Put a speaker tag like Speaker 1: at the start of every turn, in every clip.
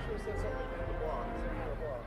Speaker 1: should have said something at the end of the block. Center of the block.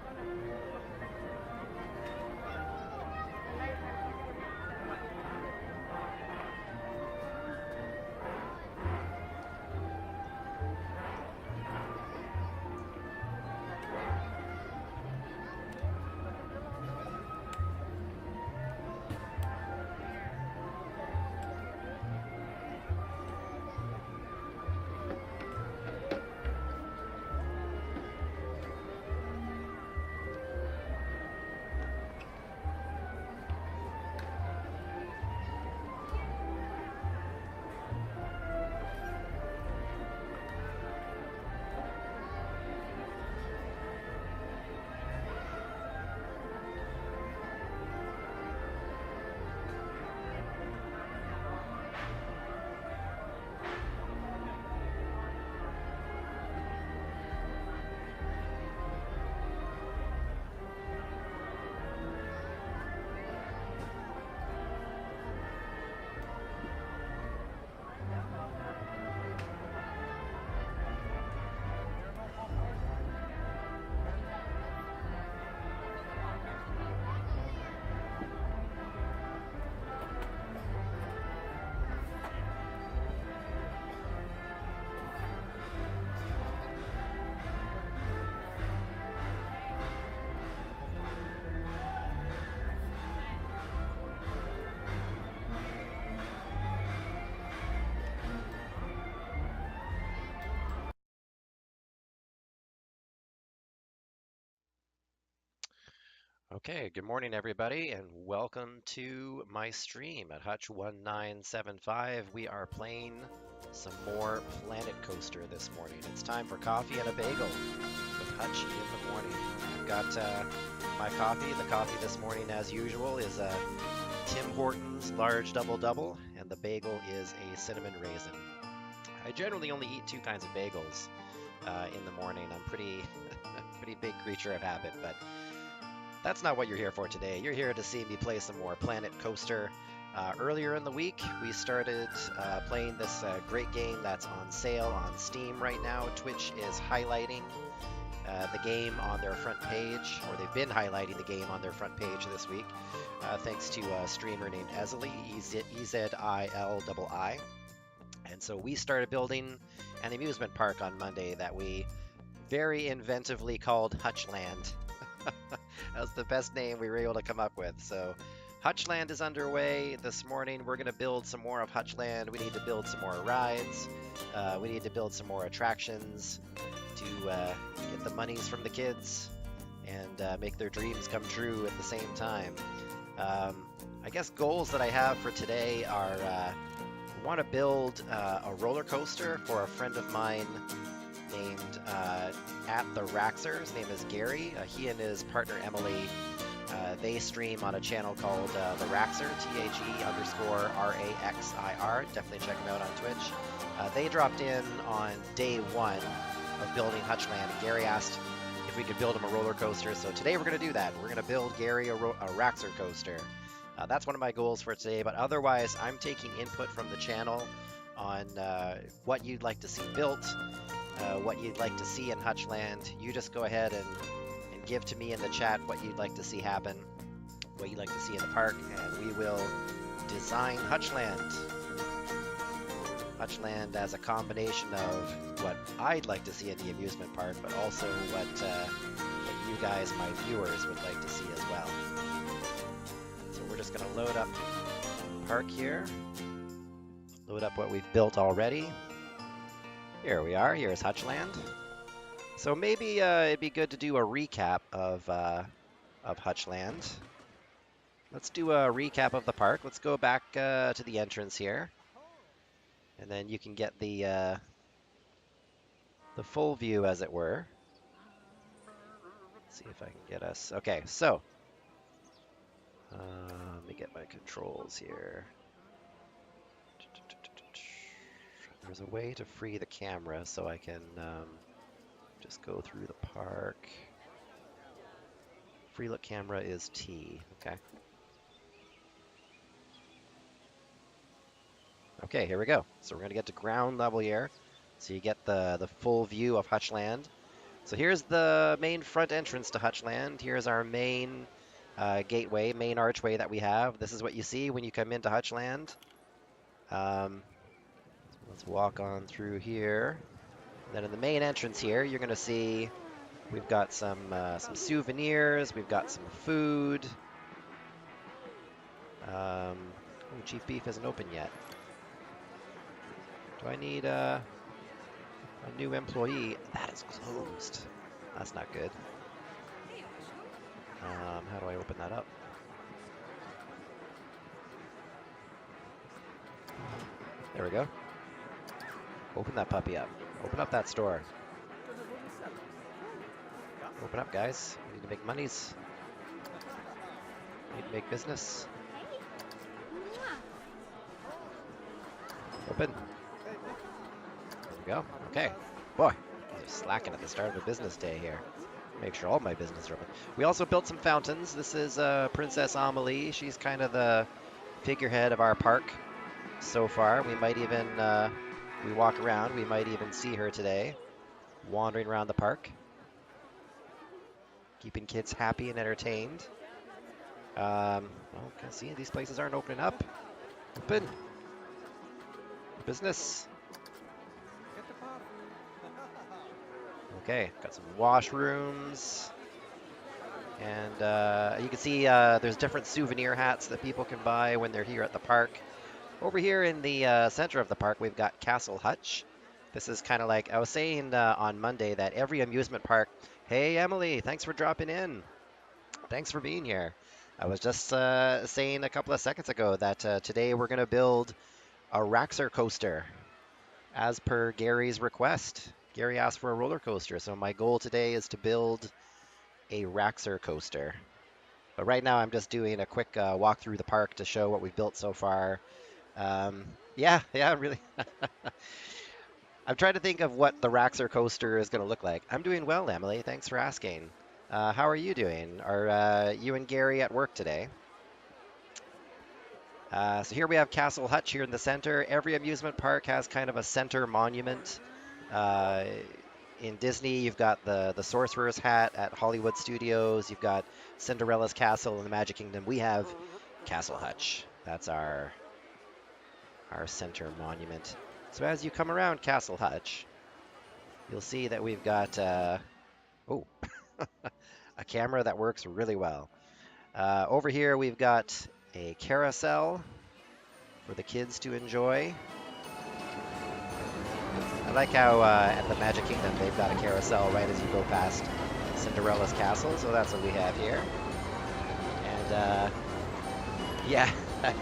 Speaker 2: Okay, good morning everybody and welcome to my stream at Huttch 1975. We are playing some more Planet Coaster this morning. It's time for coffee and a bagel with Huttch in the morning. I've got my coffee. The coffee this morning, as usual, is a Tim Hortons large double-double, and the bagel is a cinnamon raisin. I generally only eat two kinds of bagels in the morning. I'm pretty big creature of habit, but that's not what you're here for today. You're here to see me play some more Planet Coaster. Earlier in the week, we started playing this great game that's on sale on Steam right now. Twitch is highlighting the game on their front page, or they've been highlighting the game on their front page this week, thanks to a streamer named Ezili, Ezilii. And so we started building an amusement park on Monday that we very inventively called Huttch Land. That was the best name we were able to come up with. So Huttch Land is underway. This morning we're going to build some more of Huttch Land. We need to build some more rides. We need to build some more attractions to get the monies from the kids and make their dreams come true at the same time. I guess goals that I have for today are I want to build a roller coaster for a friend of mine named at the Raxer. His name is Gary. He and his partner Emily, they stream on a channel called the Raxer, THE_RAXIR. Definitely check them out on Twitch. They dropped in on day one of building Huttch Land, and Gary asked if we could build him a roller coaster. So today we're going to do that. We're going to build Gary a Raxer coaster. That's one of my goals for today, but otherwise I'm taking input from the channel on what you'd like to see built, what you'd like to see in Huttch Land. You just go ahead and give to me in the chat what you'd like to see happen, what you'd like to see in the park, and we will design Huttch Land. Huttch Land as a combination of what I'd like to see in the amusement park, but also what you guys, my viewers, would like to see as well. So we're just going to load up the park here, load up what we've built already. Here we are. Here's Huttch Land. So maybe it'd be good to do a recap of Huttch Land. Let's do a recap of the park. Let's go back to the entrance here, and then you can get the full view, as it were. Let's see if I can get us. Okay, so let me get my controls here. There's a way to free the camera so I can just go through the park. Free look camera is T. Okay. Okay, here we go. So we're going to get to ground level here. So you get the full view of Huttch Land. So here's the main front entrance to Huttch Land. Here's our main gateway, main archway that we have. This is what you see when you come into Huttch Land. So let's walk on through here. And then in the main entrance here, you're going to see we've got some souvenirs. We've got some food. Oh, Chief Beef isn't open yet. Do I need a new employee? That is closed. That's not good. How do I open that up? There we go. Open that puppy up. Open up that store. Open up, guys. We need to make monies. We need to make business. Open. There we go. Okay. Boy, I'm slacking at the start of a business day here. Make sure all my business are open. We also built some fountains. This is Princess Amelie. She's kind of the figurehead of our park so far. We might even, we walk around, we might even see her today, wandering around the park, keeping kids happy and entertained. Well, can see these places aren't opening up. Open. Business. Okay, got some washrooms. And you can see there's different souvenir hats that people can buy when they're here at the park. Over here in the center of the park, we've got Castle Huttch. This is kind of like, I was saying on Monday that every amusement park, hey Emily, thanks for dropping in. Thanks for being here. I was just saying a couple of seconds ago that today we're going to build a Raxer coaster as per Gary's request. Gary asked for a roller coaster, so my goal today is to build a Raxer coaster. But right now I'm just doing a quick walk through the park to show what we've built so far. Yeah, really. I'm trying to think of what the Raxer coaster is going to look like. I'm doing well, Emily. Thanks for asking. How are you doing? Are you and Gary at work today? So here we have Castle Huttch here in the center. Every amusement park has kind of a center monument. In Disney, you've got the Sorcerer's Hat at Hollywood Studios. You've got Cinderella's Castle in the Magic Kingdom. We have Castle Huttch. That's our center monument. So as you come around Castle Huttch, you'll see that we've got a camera that works really well. Over here we've got a carousel for the kids to enjoy. I like how at the Magic Kingdom they've got a carousel right as you go past Cinderella's castle, so that's what we have here. And yeah,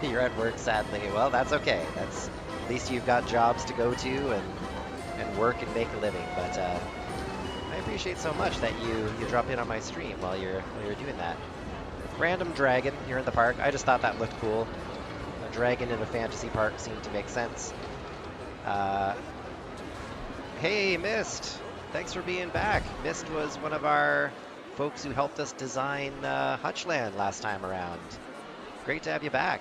Speaker 2: you're at work sadly. Well, that's okay. That's at least you've got jobs to go to and work and make a living. But I appreciate so much that you drop in on my stream while you're doing that. Random dragon here in the park. I just thought that looked cool. A dragon in a fantasy park seemed to make sense. Hey, Mist! Thanks for being back. Mist was one of our folks who helped us design Huttch Land last time around. Great to have you back.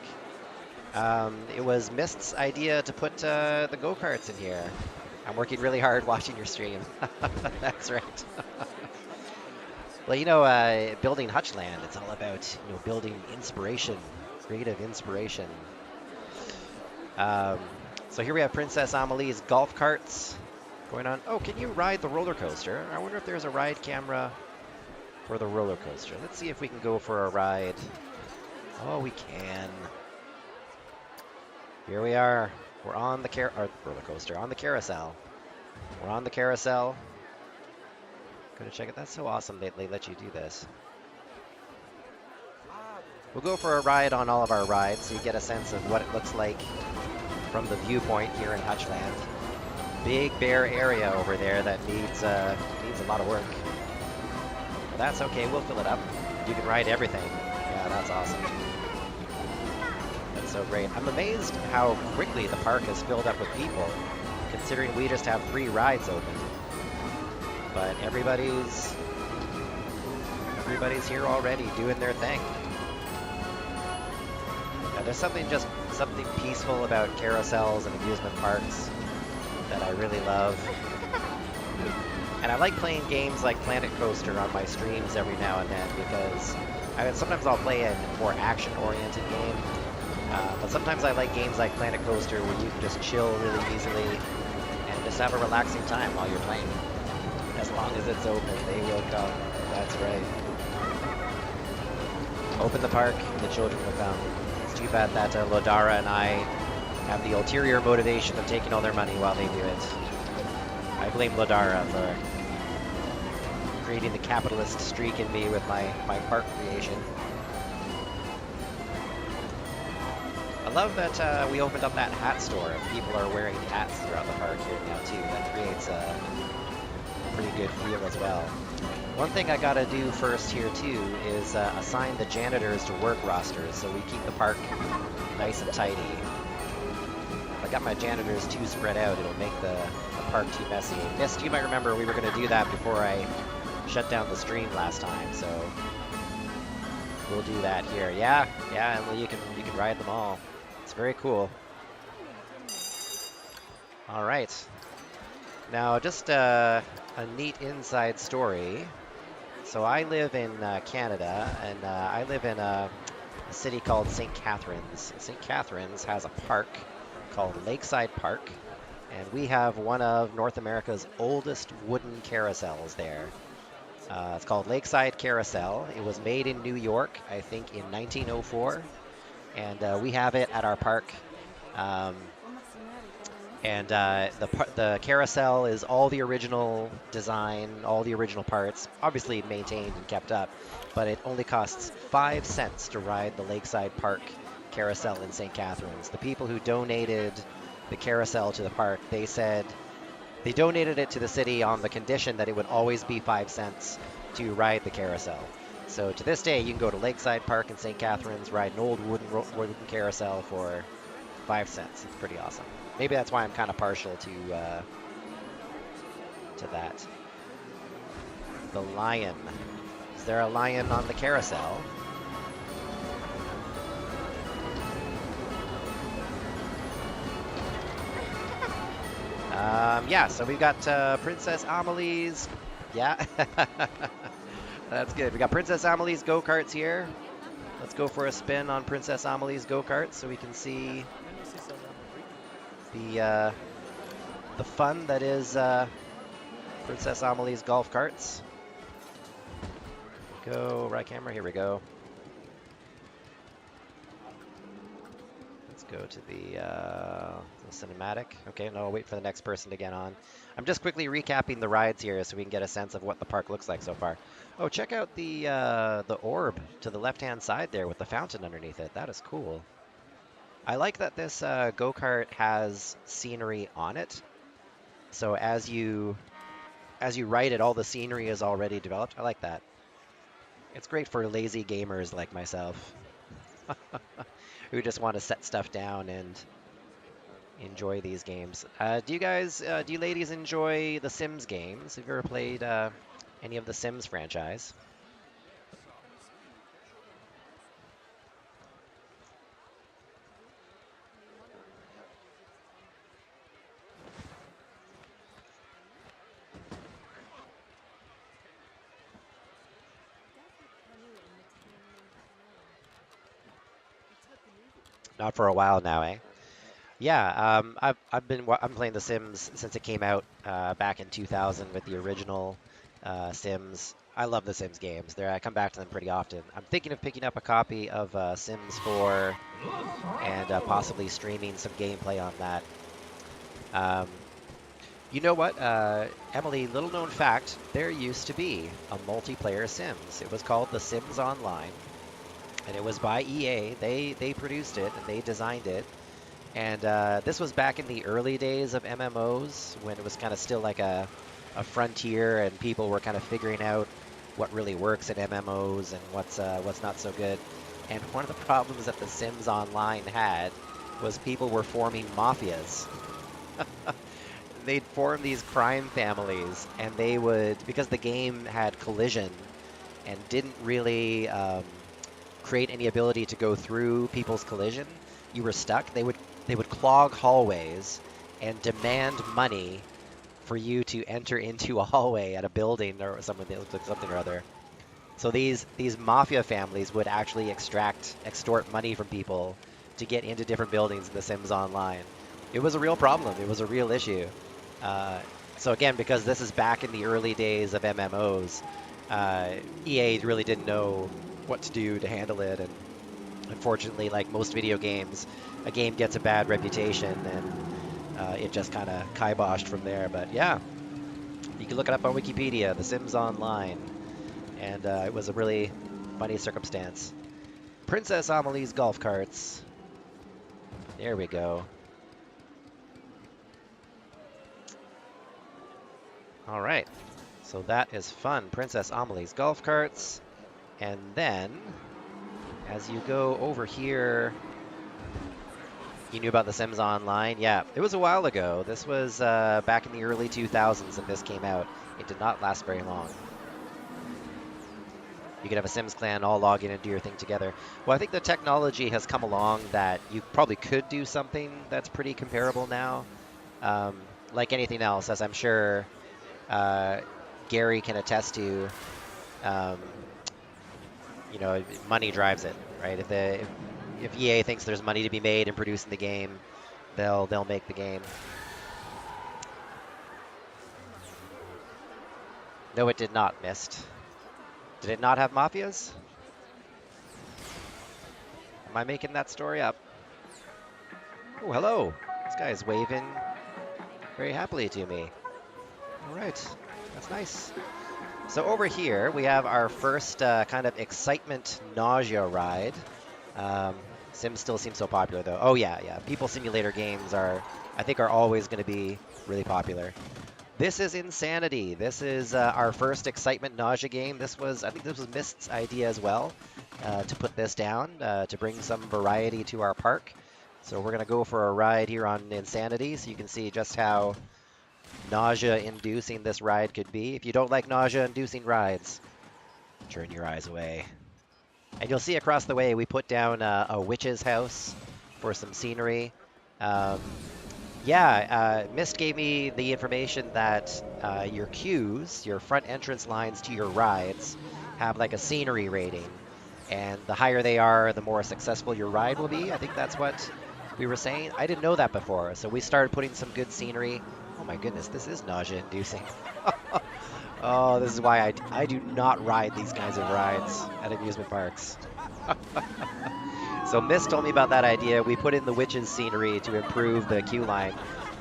Speaker 2: It was Mist's idea to put the go-karts in here. I'm working really hard watching your stream. That's right. Well, you know, building Huttch Land, it's all about, you know, building inspiration, creative inspiration. So here we have Princess Amelie's golf carts going on. Oh, can you ride the roller coaster? I wonder if there's a ride camera for the roller coaster. Let's see if we can go for a ride. Oh, we can. Here we are. We're on the roller coaster, on the carousel. We're on the carousel. Gonna check it. That's so awesome they let you do this. We'll go for a ride on all of our rides so you get a sense of what it looks like from the viewpoint here in Huttch Land. Big bare area over there that needs a lot of work. But that's okay, we'll fill it up. You can ride everything. Yeah, that's awesome. That's so great. I'm amazed how quickly the park has filled up with people, considering we just have 3 rides open. But everybody's here already doing their thing. Yeah, there's something peaceful about carousels and amusement parks that I really love. And I like playing games like Planet Coaster on my streams every now and then because sometimes I'll play a more action-oriented game, but sometimes I like games like Planet Coaster where you can just chill really easily and just have a relaxing time while you're playing. As long as it's open, they will come. That's right. Open the park, the children will come. It's too bad that Lodara and I have the ulterior motivation of taking all their money while they do it. I blame Lodara for creating the capitalist streak in me with my park creation. I love that we opened up that hat store and people are wearing hats throughout the park here now too. That creates a pretty good feel as well. One thing I gotta do first here too is assign the janitors to work rosters so we keep the park nice and tidy. If I got my janitors too spread out, it'll make the park too messy. Mist, you might remember we were gonna do that before I shut down the stream last time, so we'll do that here. Yeah, and you can ride them all. It's very cool. All right. Now, just a neat inside story. So I live in Canada, and I live in a city called St. Catharines. St. Catharines has a park called Lakeside Park, and we have one of North America's oldest wooden carousels there. It's called Lakeside Carousel. It was made in New York, I think, in 1904, and we have it at our park. The carousel is all the original design, all the original parts, obviously maintained and kept up, but it only costs 5 cents to ride the Lakeside Park carousel in St. Catharines. The people who donated the carousel to the park, they said they donated it to the city on the condition that it would always be 5 cents to ride the carousel. So to this day, you can go to Lakeside Park in St. Catharines, ride an old wooden carousel for 5 cents. It's pretty awesome. Maybe that's why I'm kind of partial to that. The lion. Is there a lion on the carousel? Yeah, so we've got Princess Amelie's. Yeah, that's good. We got Princess Amelie's go-karts here. Let's go for a spin on Princess Amelie's go-karts so we can see the fun that is Princess Amelie's golf carts. Go, right camera, here we go. Let's go to the cinematic. Okay, no, I'll wait for the next person to get on. I'm just quickly recapping the rides here so we can get a sense of what the park looks like so far. Oh, check out the orb to the left-hand side there with the fountain underneath it. That is cool. I like that this go-kart has scenery on it. So as you ride it, all the scenery is already developed. I like that. It's great for lazy gamers like myself who just want to set stuff down and enjoy these games. Do you ladies enjoy the Sims games? Have you ever played any of the Sims franchise? Not for a while now, eh? Yeah, I'm playing The Sims since it came out back in 2000 with the original Sims. I love the Sims games. I come back to them pretty often. I'm thinking of picking up a copy of Sims 4 and possibly streaming some gameplay on that. You know what, Emily? Little known fact: there used to be a multiplayer Sims. It was called The Sims Online, and it was by EA. They produced it and they designed it. And this was back in the early days of MMOs when it was kind of still like a frontier and people were kind of figuring out what really works in MMOs and what's not so good. And one of the problems that The Sims Online had was people were forming mafias. They'd form these crime families, and they would, because the game had collision and didn't really create any ability to go through people's collision, you were stuck. They would clog hallways and demand money for you to enter into a hallway at a building or something that looks like something or other. So these mafia families would actually extort money from people to get into different buildings in The Sims Online. It was a real problem. It was a real issue. Uh, so again, because this is back in the early days of MMOs, EA really didn't know what to do to handle it, and unfortunately, like most video games, a game gets a bad reputation, and it just kind of kiboshed from there. But yeah, you can look it up on Wikipedia, The Sims Online, and it was a really funny circumstance. Princess Amelie's golf carts. There we go. All right, so that is fun. Princess Amelie's golf carts. And then, as you go over here, you knew about The Sims Online? Yeah, it was a while ago. This was back in the early 2000s that this came out. It did not last very long. You could have a Sims clan all log in and do your thing together. Well, I think the technology has come along that you probably could do something that's pretty comparable now. Like anything else, as I'm sure Gary can attest to, you know, money drives it, right? If EA thinks there's money to be made in producing the game, they'll make the game. No, it did not, Mist. Did it not have mafias? Am I making that story up? Oh, hello. This guy is waving very happily to me. All right, that's nice. So over here, we have our first kind of excitement nausea ride. Sims still seems so popular, though. Oh, yeah. People simulator games I think, are always going to be really popular. This is Insanity. This is our first excitement nausea game. I think this was Mist's idea as well, to put this down, to bring some variety to our park. So we're going to go for a ride here on Insanity, so you can see just how nausea-inducing this ride could be. If you don't like nausea-inducing rides, turn your eyes away. And you'll see across the way, we put down a witch's house for some scenery. Mist gave me the information that your queues, your front entrance lines to your rides, have like a scenery rating. And the higher they are, the more successful your ride will be. I think that's what we were saying. I didn't know that before, so we started putting some good scenery. Oh my goodness, this is nausea-inducing. Oh, this is why I do not ride these kinds of rides at amusement parks. So Mist told me about that idea. We put in the witch's scenery to improve the queue line.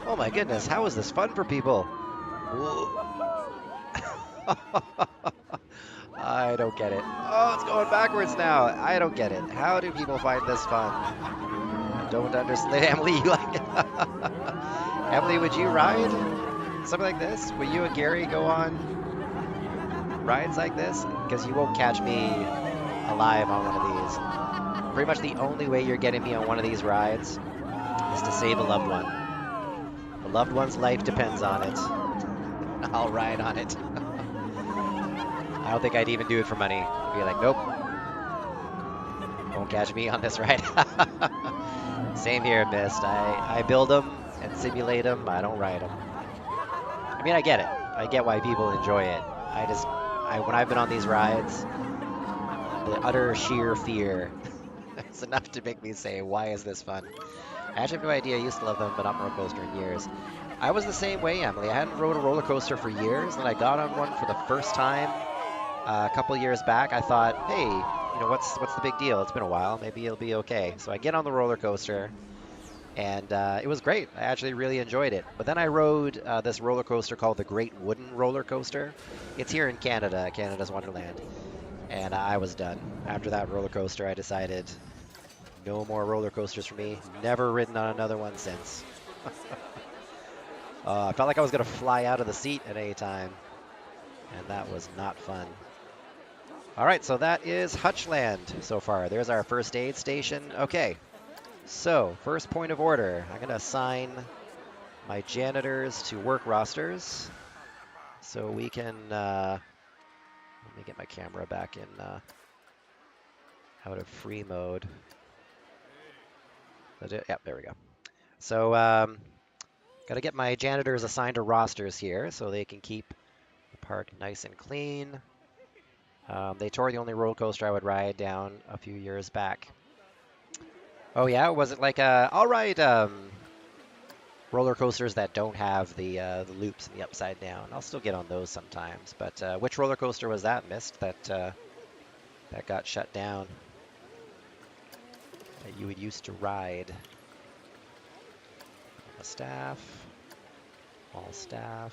Speaker 2: Oh my goodness, how is this fun for people? I don't get it. Oh, it's going backwards now. I don't get it. How do people find this fun? I don't understand. Emily, you like it? Emily, would you ride something like this? Will you and Gary go on rides like this? Because you won't catch me alive on one of these. Pretty much the only way you're getting me on one of these rides is to save a loved one. The loved one's life depends on it. I'll ride on it. I don't think I'd even do it for money. I'd be like, nope. Won't catch me on this ride. Same here, Mist. I build them and simulate them. I don't ride them. I mean, I get it. I get why people enjoy it. When I've been on these rides, the utter sheer fear is enough to make me say, why is this fun? I actually have no idea. I used to love them, but not roller coaster in years. I was the same way, Emily. I hadn't rode a roller coaster for years, and I got on one for the first time a couple years back. I thought, hey, you know, what's the big deal? It's been a while. Maybe it'll be okay. So I get on the roller coaster, and it was great. I actually really enjoyed it. But then I rode this roller coaster called the Great Wooden Roller Coaster. It's here in Canada, Canada's Wonderland. And I was done. After that roller coaster, I decided no more roller coasters for me. Never ridden on another one since. I felt like I was going to fly out of the seat at any time. And that was not fun. All right, so that is Huttch Land so far. There's our first aid station. Okay, so first point of order. I'm going to assign my janitors to work rosters so we can... let me get my camera back in out of free mode. Yeah, there we go. So Got to get my janitors assigned to rosters here so they can keep the park nice and clean. They tore the only roller coaster I would ride down a few years back. Oh yeah, was it like I'll ride roller coasters that don't have the loops and the upside down. I'll still get on those sometimes. But which roller coaster was that, Mist, that got shut down that you would used to ride? All staff.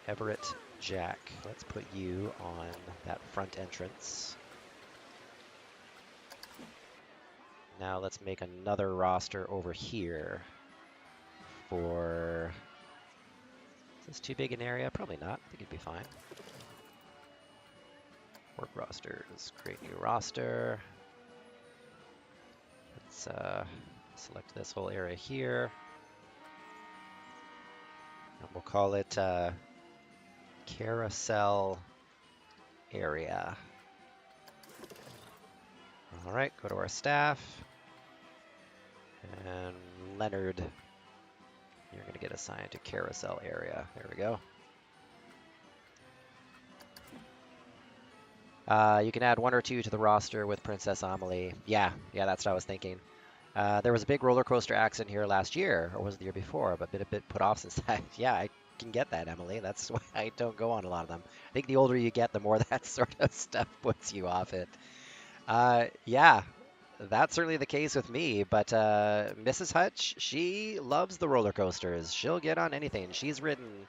Speaker 2: Everett, Jack. Let's put you on that front entrance. Now let's make another roster over here for... Is this too big an area? Probably not. I think it'd be fine. Work rosters. Create new roster. Let's select this whole area here. And we'll call it Carousel Area. All right, go to our staff. And Leonard, you're going to get assigned to Carousel Area. There we go. You can add 1 or 2 to the roster with Princess Amelie. Yeah, that's what I was thinking. There was a big roller coaster accident here last year, or was it the year before, but been a bit put off since that. Yeah, I can get that, Emily. That's why I don't go on a lot of them. I think the older you get, the more that sort of stuff puts you off it. Yeah, that's certainly the case with me, but Mrs. Huttch, she loves the roller coasters. She'll get on anything. She's ridden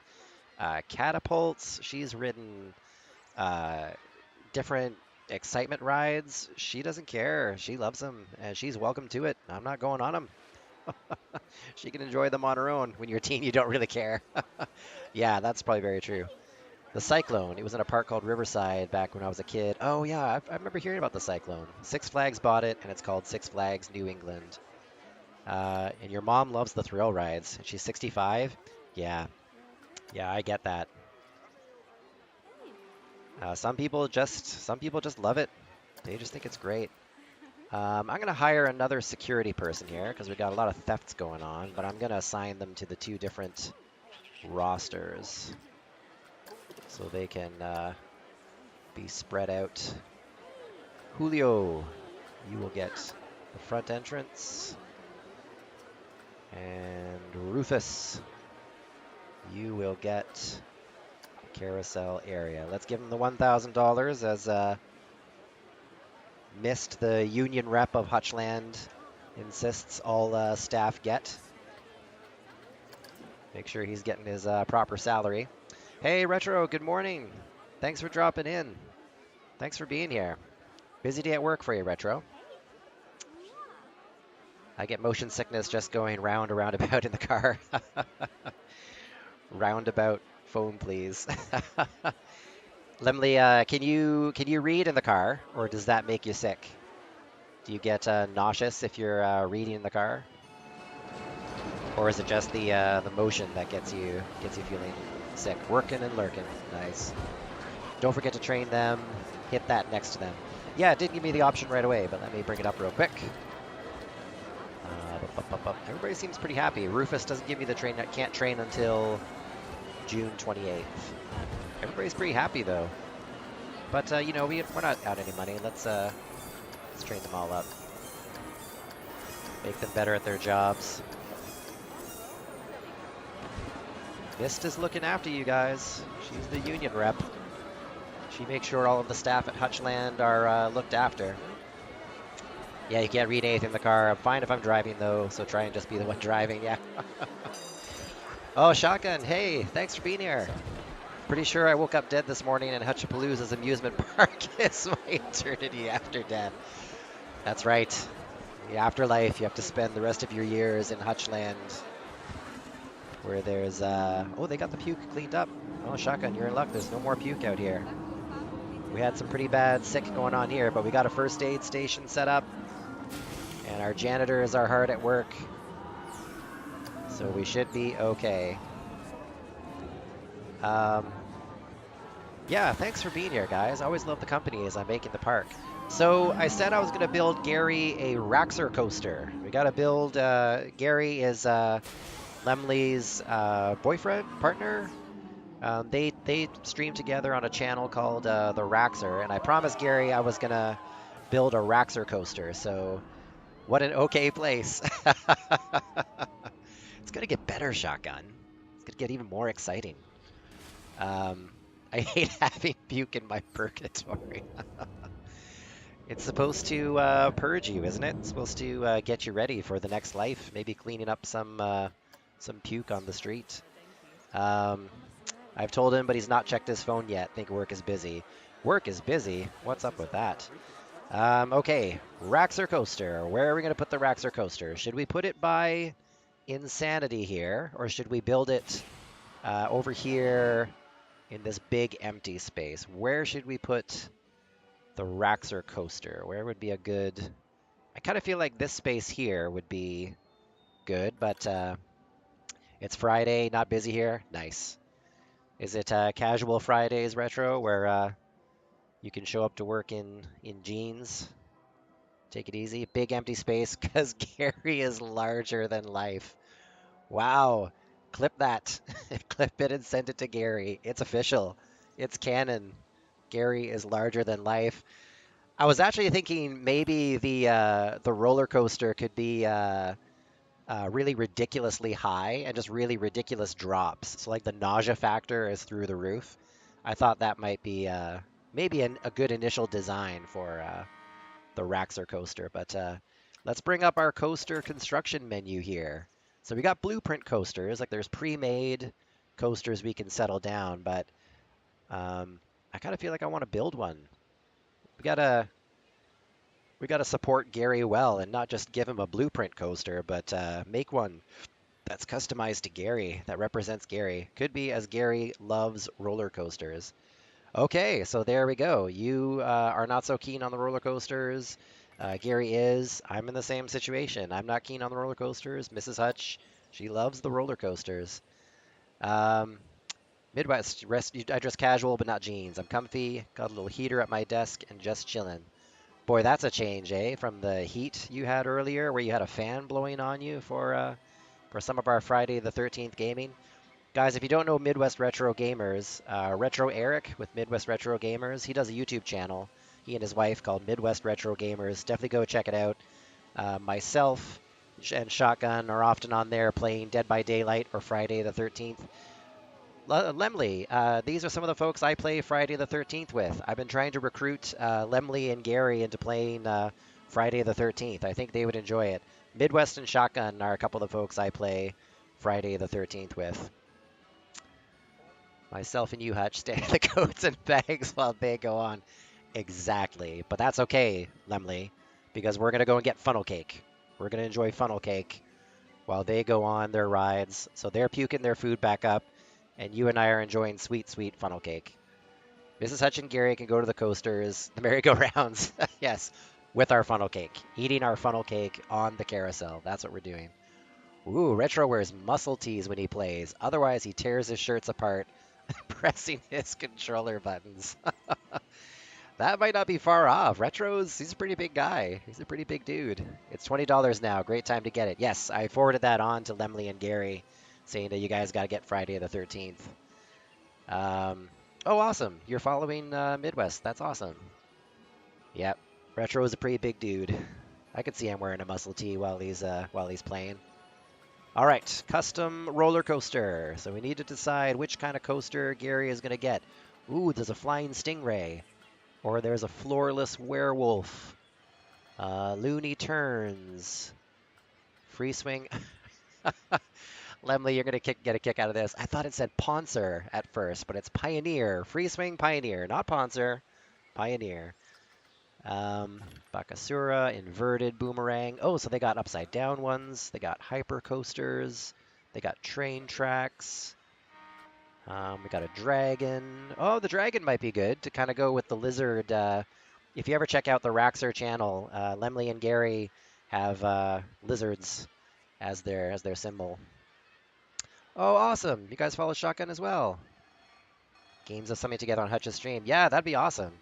Speaker 2: catapults. She's ridden different excitement rides. She doesn't care. She loves them, and she's welcome to it. I'm not going on them. She can enjoy them on her own. When you're a teen, you don't really care. Yeah, that's probably very true. The Cyclone, it was in a park called Riverside back when I was a kid. Oh yeah, I remember hearing about the Cyclone. Six Flags bought it, and it's called Six Flags New England. And your mom loves the thrill rides. She's 65. Yeah, I get that. Some people just love it. They just think it's great. I'm going to hire another security person here because we've got a lot of thefts going on, but I'm going to assign them to the 2 different rosters so they can be spread out. Julio, you will get the front entrance. And Rufus, you will get the carousel area. Let's give him the $1,000 as Mist, the union rep of Huttch Land, insists all staff get. Make sure he's getting his proper salary. Hey, Retro, good morning. Thanks for dropping in. Thanks for being here. Busy day at work for you, Retro. I get motion sickness just going round and roundabout in the car. Roundabout phone, please. Lemley, can you read in the car, or does that make you sick? Do you get nauseous if you're reading in the car, or is it just the motion that gets you feeling sick? Working and lurking, nice. Don't forget to train them. Hit that next to them. Yeah, it didn't give me the option right away, but let me bring it up real quick. Everybody seems pretty happy. Rufus doesn't give me the train. Can't train until June 28th. Everybody's pretty happy though. But you know, we're not out any money. Let's train them all up. Make them better at their jobs. Mist is looking after you guys. She's the union rep. She makes sure all of the staff at Huttch Land are looked after. Yeah, you can't read anything in the car. I'm fine if I'm driving, though, so try and just be the one driving, yeah. Oh, Shotgun, hey, thanks for being here. Pretty sure I woke up dead this morning and Hutchapalooza's amusement park is my eternity after death. That's right. The afterlife, you have to spend the rest of your years in Huttch Land, where there's, oh, they got the puke cleaned up. Oh, Shotgun, you're in luck. There's no more puke out here. We had some pretty bad sick going on here, but we got a first aid station set up. And our janitors are hard at work, so we should be okay. Yeah, thanks for being here, guys. I always love the company as I'm making the park. So I said I was going to build Gary a Raxer coaster. We got to build, Gary is Lemley's boyfriend, partner. They stream together on a channel called the Raxer, and I promised Gary I was gonna build a Raxer coaster. So what an okay place. It's gonna get better, Shotgun. It's gonna get even more exciting. Um, I hate having puke in my purgatory. It's supposed to purge you, isn't it? It's supposed to get you ready for the next life. Maybe cleaning up some puke on the street. Um, I've told him, but he's not checked his phone yet. Think work is busy. Work is busy? What's up with that? Okay, Raxer coaster. Where are we going to put the Raxer coaster? Should we put it by Insanity here, or should we build it over here in this big empty space? Where should we put the Raxer coaster? Where would be a good... I kind of feel like this space here would be good, but it's Friday, not busy here. Nice. Is it casual Fridays retro where you can show up to work in jeans? Take it easy. Big empty space because Gary is larger than life. Wow. Clip that. Clip it and send it to Gary. It's official. It's canon. Gary is larger than life. I was actually thinking maybe the roller coaster could be really ridiculously high and just really ridiculous drops. So like the nausea factor is through the roof. I thought that might be maybe a good initial design for the Raxer coaster. But let's bring up our coaster construction menu here. So we got blueprint coasters, like there's pre-made coasters we can settle down, but I kind of feel like I want to build one. We gotta we gotta support Gary well and not just give him a blueprint coaster, but make one that's customized to Gary, that represents Gary. Could be as Gary loves roller coasters. Okay, so there we go. You are not so keen on the roller coasters. Gary is. I'm in the same situation. I'm not keen on the roller coasters. Mrs. Huttch, she loves the roller coasters. Um, Midwest, I dress casual, but not jeans. I'm comfy, got a little heater at my desk, and just chilling. Boy, that's a change, eh? From the heat you had earlier, where you had a fan blowing on you for some of our Friday the 13th gaming. Guys, if you don't know Midwest Retro Gamers, Retro Eric with Midwest Retro Gamers, he does a YouTube channel, he and his wife, called Midwest Retro Gamers. Definitely go check it out. Myself and Shotgun are often on there playing Dead by Daylight or Friday the 13th. Lemley, these are some of the folks I play Friday the 13th with. I've been trying to recruit Lemley and Gary into playing Friday the 13th. I think they would enjoy it. Midwest and Shotgun are a couple of the folks I play Friday the 13th with. Myself and you, Hutch, stay in the coats and bags while they go on. Exactly. But that's okay, Lemley, because we're going to go and get funnel cake. We're going to enjoy funnel cake while they go on their rides. So they're puking their food back up, and you and I are enjoying sweet, sweet funnel cake. Mrs. Hutch and Gary can go to the coasters, the merry-go-rounds, yes, with our funnel cake. Eating our funnel cake on the carousel. That's what we're doing. Ooh, Retro wears muscle tees when he plays. Otherwise, he tears his shirts apart pressing his controller buttons. That might not be far off. He's a pretty big guy. He's a pretty big dude. It's $20 now. Great time to get it. Yes, I forwarded that on to Lemley and Gary, saying that you guys got to get Friday the 13th. Oh, awesome. You're following Midwest. That's awesome. Yep. Retro is a pretty big dude. I could see him wearing a muscle tee while he's playing. All right, custom roller coaster. So we need to decide which kind of coaster Gary is going to get. Ooh, there's a flying stingray. Or there's a floorless werewolf. Looney Turns. Free swing. Lemley, you're going to get a kick out of this. I thought it said Poncer at first, but it's Pioneer. Free swing Pioneer, not Poncer. Pioneer. Bakasura, inverted boomerang. Oh, so they got upside down ones. They got hyper coasters. They got train tracks. We got a dragon. Oh, the dragon might be good to kind of go with the lizard. If you ever check out the Raxer channel, Lemley and Gary have lizards as their symbol. Oh, awesome! You guys follow Shotgun as well. Games of something together on Hutch's stream. Yeah, that'd be awesome.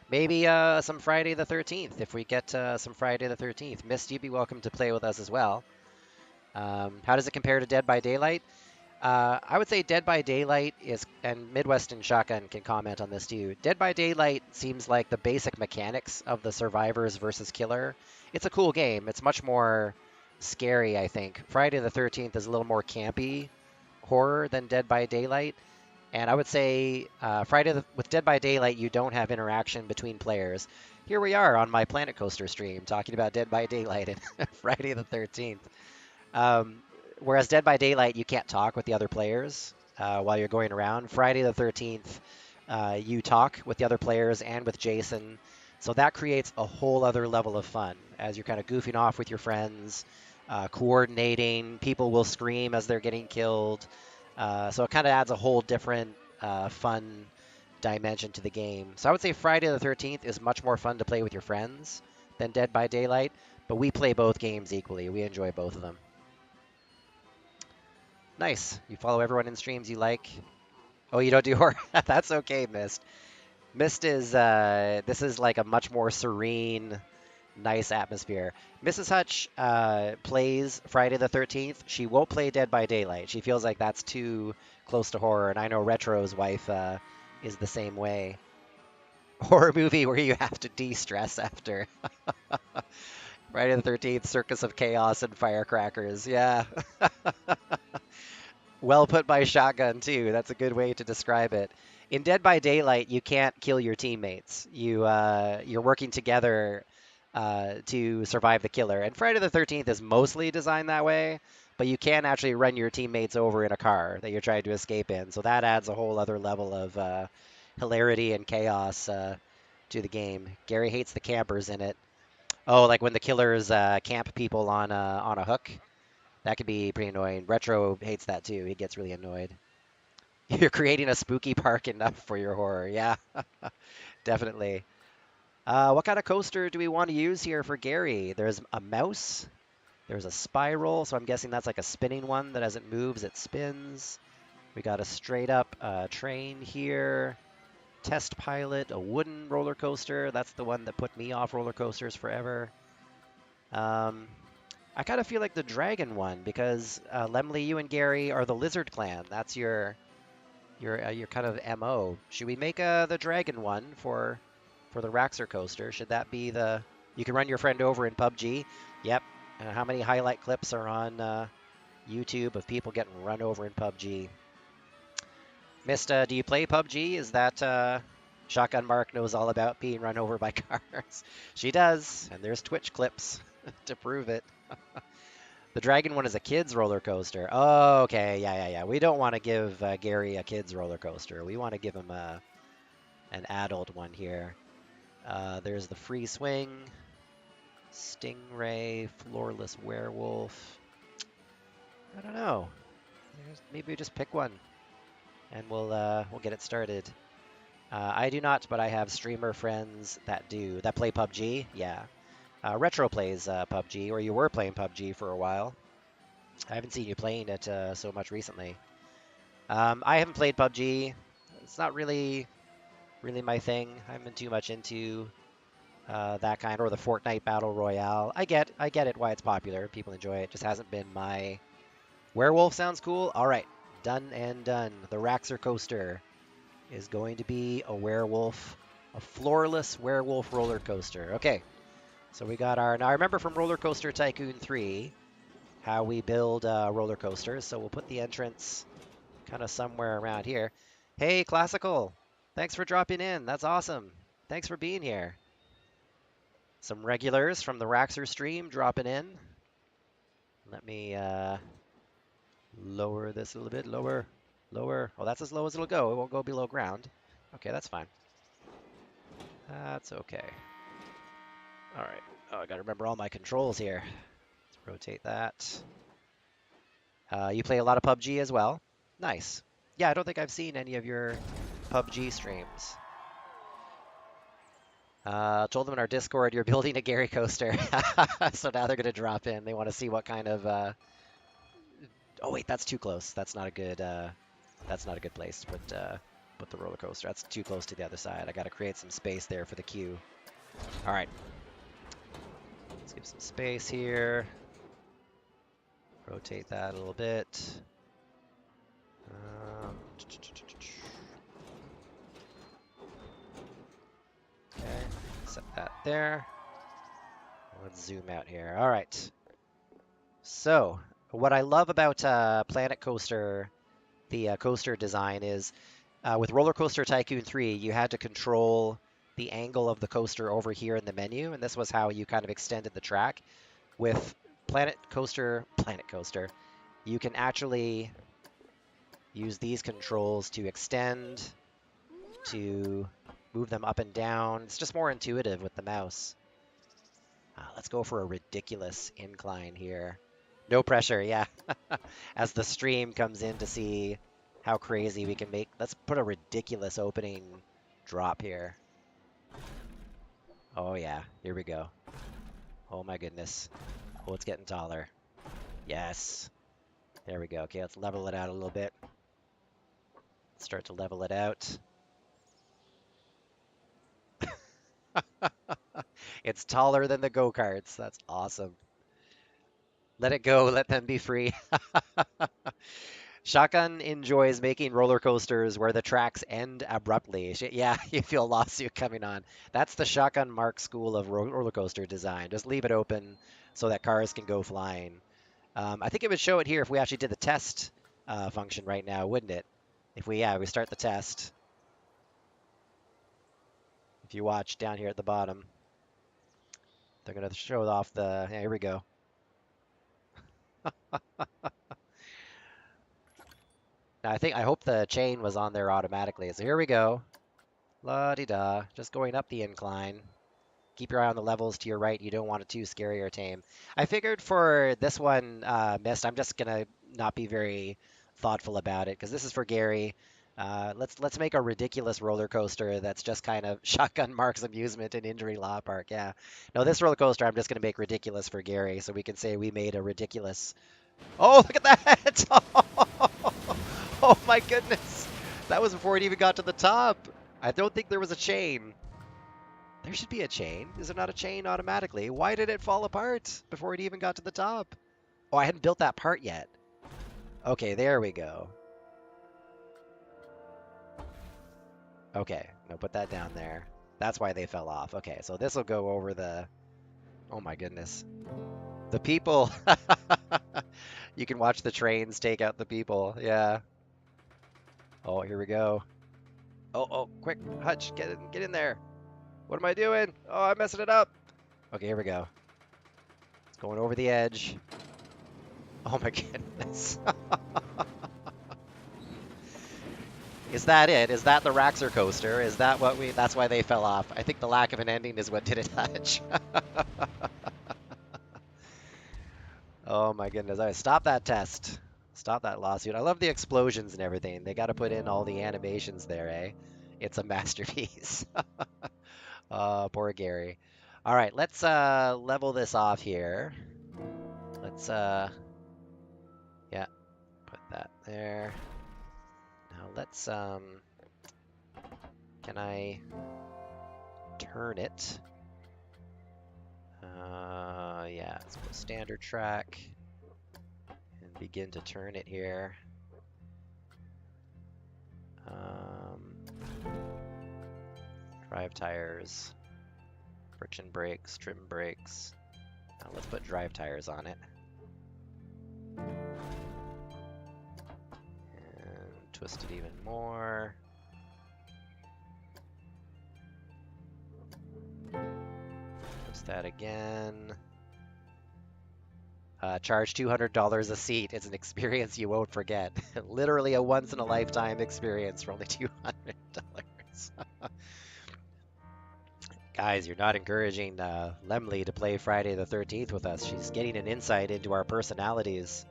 Speaker 2: Maybe some Friday the 13th, if we get some Friday the 13th. Mist, you'd be welcome to play with us as well. How does it compare to Dead by Daylight? I would say Dead by Daylight is, and Midwest and Shotgun can comment on this too. Dead by Daylight seems like the basic mechanics of the survivors versus killer. It's a cool game. It's much more scary, I think. Friday the 13th is a little more campy horror than Dead by Daylight. And I would say with Dead by Daylight, you don't have interaction between players. Here we are on my Planet Coaster stream talking about Dead by Daylight and Friday the 13th. Um, Whereas Dead by Daylight, you can't talk with the other players while you're going around. Friday the 13th, you talk with the other players and with Jason. So that creates a whole other level of fun as you're kind of goofing off with your friends, coordinating. People will scream as they're getting killed. So it kind of adds a whole different fun dimension to the game. So I would say Friday the 13th is much more fun to play with your friends than Dead by Daylight, but we play both games equally. We enjoy both of them. Nice. You follow everyone in streams you like. Oh, you don't do horror? That's okay, Mist. Mist is, this is like a much more serene, nice atmosphere. Mrs. Huttch plays Friday the 13th. She won't play Dead by Daylight. She feels like that's too close to horror, and I know Retro's wife is the same way. Horror movie where you have to de-stress after. Friday the 13th, Circus of Chaos and Firecrackers. Yeah. Well put by Shotgun too. That's a good way to describe it. In Dead by Daylight, you can't kill your teammates. You're working together to survive the killer. And Friday the 13th is mostly designed that way, but you can actually run your teammates over in a car that you're trying to escape in. So that adds a whole other level of hilarity and chaos to the game. Gary hates the campers in it. Oh, like when the killers camp people on a hook. That could be pretty annoying. Retro hates that too. He gets really annoyed. You're creating a spooky park enough for your horror. Yeah, definitely. What kind of coaster do we want to use here for Gary? There's a mouse. There's a spiral, so I'm guessing that's like a spinning one that as it moves, it spins. We got a straight up train here. Test pilot, a wooden roller coaster. That's the one that put me off roller coasters forever. I kind of feel like the dragon one because Lemley, you and Gary are the lizard clan. That's your kind of MO. Should we make the dragon one for the Raxor coaster? Should that be the you can run your friend over in PUBG? Yep. How many highlight clips are on YouTube of people getting run over in PUBG? Mista, do you play PUBG? Is that Shotgun Mark knows all about being run over by cars? She does, and there's Twitch clips to prove it. The dragon one is a kid's roller coaster. Oh, okay. Yeah. We don't want to give Gary a kid's roller coaster. We want to give him an adult one here. There's the free swing, stingray, floorless werewolf. I don't know. Maybe we just pick one, and we'll get it started. I do not, but I have streamer friends that do. That play PUBG. Yeah. Retro plays PUBG, or you were playing PUBG for a while. I haven't seen you playing it so much recently. I haven't played PUBG. It's not really my thing. I'm too much into that kind, or the Fortnite Battle Royale. I get it why it's popular. People enjoy it. Just hasn't been my... Werewolf sounds cool. All right, done and done. The Raxor coaster is going to be a werewolf, a floorless werewolf roller coaster. Okay, so we got our... Now I remember from Roller Coaster Tycoon 3 how we build roller coasters. So we'll put the entrance kind of somewhere around here. Hey, Classical. Thanks for dropping in. That's awesome. Thanks for being here. Some regulars from the Raxor stream dropping in. Let me lower this a little bit. Lower. Oh, that's as low as it'll go. It won't go below ground. Okay, that's fine. That's okay. All right. Oh, I got to remember all my controls here. Let's rotate that. You play a lot of PUBG as well? Nice. Yeah, I don't think I've seen any of your PUBG streams. Told them in our Discord you're building a Gary coaster. So now they're going to drop in. They want to see what kind of... Oh, wait, that's too close. That's not a good place to put the roller coaster. That's too close to the other side. I got to create some space there for the queue. All right. Let's give some space here. Rotate that a little bit. Okay, set that there. Let's zoom out here. All right. So, what I love about Planet Coaster, the coaster design, is with Roller Coaster Tycoon 3, you had to control the angle of the coaster over here in the menu, and this was how you kind of extended the track. With Planet Coaster, you can actually use these controls to extend, to move them up and down. It's just more intuitive with the mouse. Let's go for a ridiculous incline here. No pressure, yeah. As the stream comes in to see how crazy we can make. Let's put a ridiculous opening drop here. Oh yeah, here we go. Oh my goodness. Oh, it's getting taller. Yes. There we go. Okay, let's level it out a little bit. Start to level it out. It's taller than the go-karts. That's awesome. Let it go. Let them be free. Shotgun enjoys making roller coasters where the tracks end abruptly. Yeah, you feel a lawsuit coming on. That's the Shotgun Mark school of roller coaster design. Just leave it open so that cars can go flying. I think it would show it here if we actually did the test function right now, wouldn't it? If we start the test. If you watch down here at the bottom, they're going to show off the, yeah, here we go. Now, I hope the chain was on there automatically. So here we go. La-di-da, just going up the incline. Keep your eye on the levels to your right. You don't want it too scary or tame. I figured for this one, Mist, I'm just gonna not be very thoughtful about it because this is for Gary. Let's make a ridiculous roller coaster that's just kind of Shotgun Mark's Amusement and Injury Law Park. Yeah. No, this roller coaster I'm just gonna make ridiculous for Gary, so we can say we made a ridiculous. Oh, look at that! Oh my goodness! That was before it even got to the top. I don't think there was a chain. There should be a chain. Is there not a chain automatically? Why did it fall apart before it even got to the top? Oh, I hadn't built that part yet. Okay, there we go. Okay, now put that down there. That's why they fell off. Okay, so this will go over the... Oh my goodness. The people. You can watch the trains take out the people. Yeah. Oh, here we go. Oh, quick, Hutch, get in there. What am I doing? Oh, I'm messing it up. Okay, here we go. It's going over the edge. Oh my goodness. Is that it? Is that the Raxor coaster? Is that what that's why they fell off? I think the lack of an ending is what did it, Hutch. Oh my goodness. All right, stop that test. Stop that lawsuit. I love the explosions and everything. They got to put in all the animations there, eh? It's a masterpiece. Poor Gary. All right, let's level this off here. Let's yeah, put that there. Now let's can I turn it? Yeah, let's go standard track and begin to turn it here. Drive tires, friction brakes, trim brakes. Now let's put drive tires on it. And twist it even more. Twist that again. Charge $200 a seat. It's an experience you won't forget. Literally a once-in-a-lifetime experience for only $200. Guys, you're not encouraging Lemley to play Friday the 13th with us. She's getting an insight into our personalities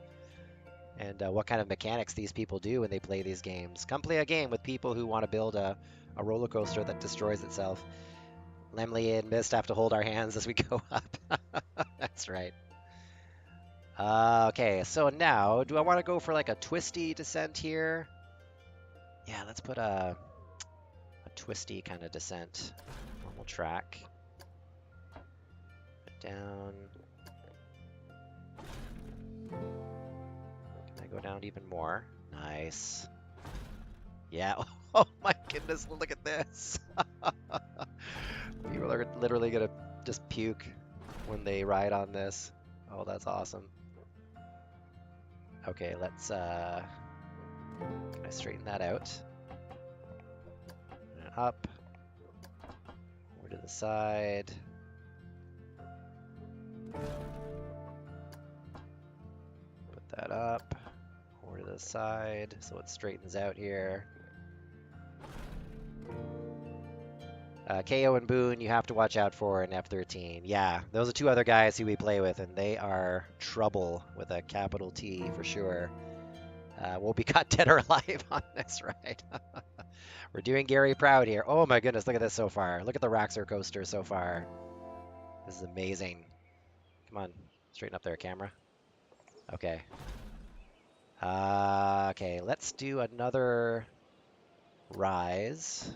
Speaker 2: and what kind of mechanics these people do when they play these games. Come play a game with people who want to build a roller coaster that destroys itself. Lemley and Mist have to hold our hands as we go up. That's right. Okay, so now, do I want to go for like a twisty descent here? Yeah, let's put a twisty kind of descent. Normal track. Put down. Go down even more. Nice. Yeah. Oh my goodness, look at this. People are literally gonna just puke when they ride on this. Oh, that's awesome. Okay, let's can I straighten that out? And up. Over to the side. Put that up. Over to the side so it straightens out here. KO and Boone, you have to watch out for in F13. Yeah, those are two other guys who we play with, and they are trouble with a capital T for sure. We'll be caught dead or alive on this ride. We're doing Gary proud here. Oh my goodness, look at this so far. Look at the Raxor coaster so far. This is amazing. Come on, straighten up there, camera. Okay. Okay, let's do another rise.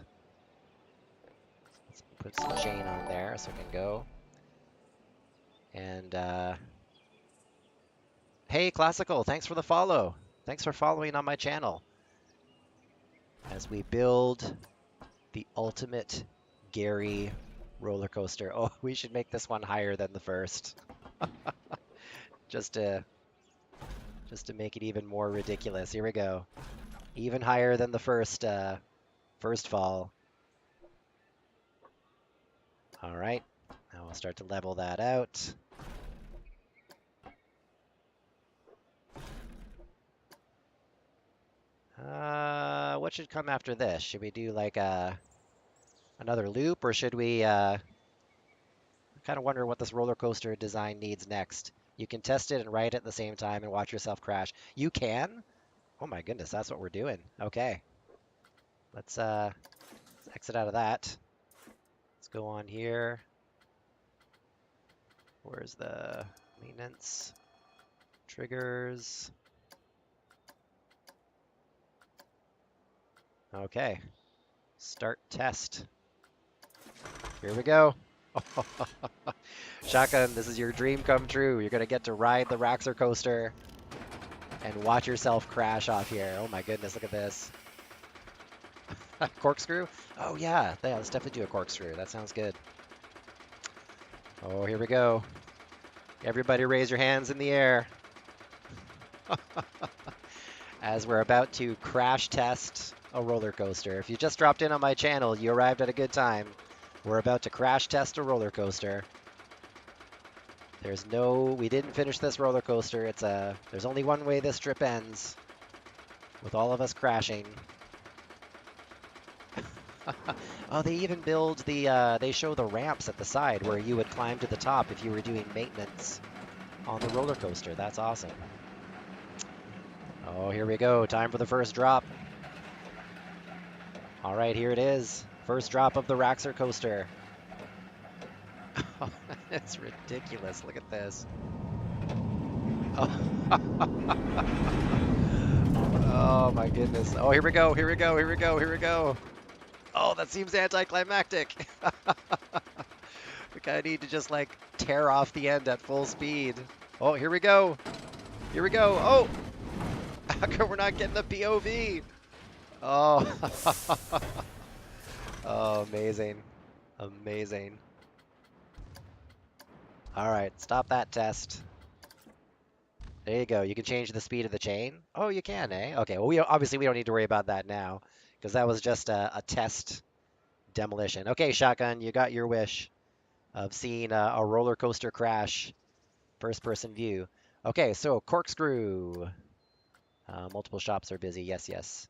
Speaker 2: Let's put some chain on there so it can go. And hey, Classical, thanks for the follow. Thanks for following on my channel. As we build the ultimate Gary roller coaster. Oh, we should make this one higher than the first. just to make it even more ridiculous. Here we go. Even higher than the first fall. All right. Now we'll start to level that out. What should come after this? Should we do like another loop, or should we I kind of wonder what this roller coaster design needs next. You can test it and ride it at the same time and watch yourself crash. You can? Oh my goodness, that's what we're doing. Okay. Let's exit out of that. Let's go on here. Where's the maintenance? Triggers. Okay. Start test. Here we go. Shotgun, this is your dream come true. You're going to get to ride the Raxor coaster and watch yourself crash off here. Oh my goodness, look at this. Corkscrew? Oh yeah, let's definitely do a corkscrew. That sounds good. Oh, here we go. Everybody raise your hands in the air. As we're about to crash test a roller coaster. If you just dropped in on my channel, you arrived at a good time. We're about to crash test a roller coaster. We didn't finish this roller coaster. There's only one way this trip ends, with all of us crashing. Oh, they even they show the ramps at the side where you would climb to the top if you were doing maintenance on the roller coaster. That's awesome. Oh, here we go. Time for the first drop. All right, here it is. First drop of the Raxor coaster. It's ridiculous. Look at this. Oh. Oh my goodness. Oh, here we go. Here we go. Here we go. Here we go. Oh, that seems anticlimactic. We kind of need to just like tear off the end at full speed. Oh, here we go. Here we go. Oh, how come we're not getting the POV? Oh, oh, amazing. Amazing. All right, stop that test. There you go. You can change the speed of the chain. Oh, you can, eh? Okay, well, obviously we don't need to worry about that now because that was just a test demolition. Okay, Shotgun, you got your wish of seeing a roller coaster crash, first-person view. Okay, so corkscrew. Multiple shops are busy. Yes, yes.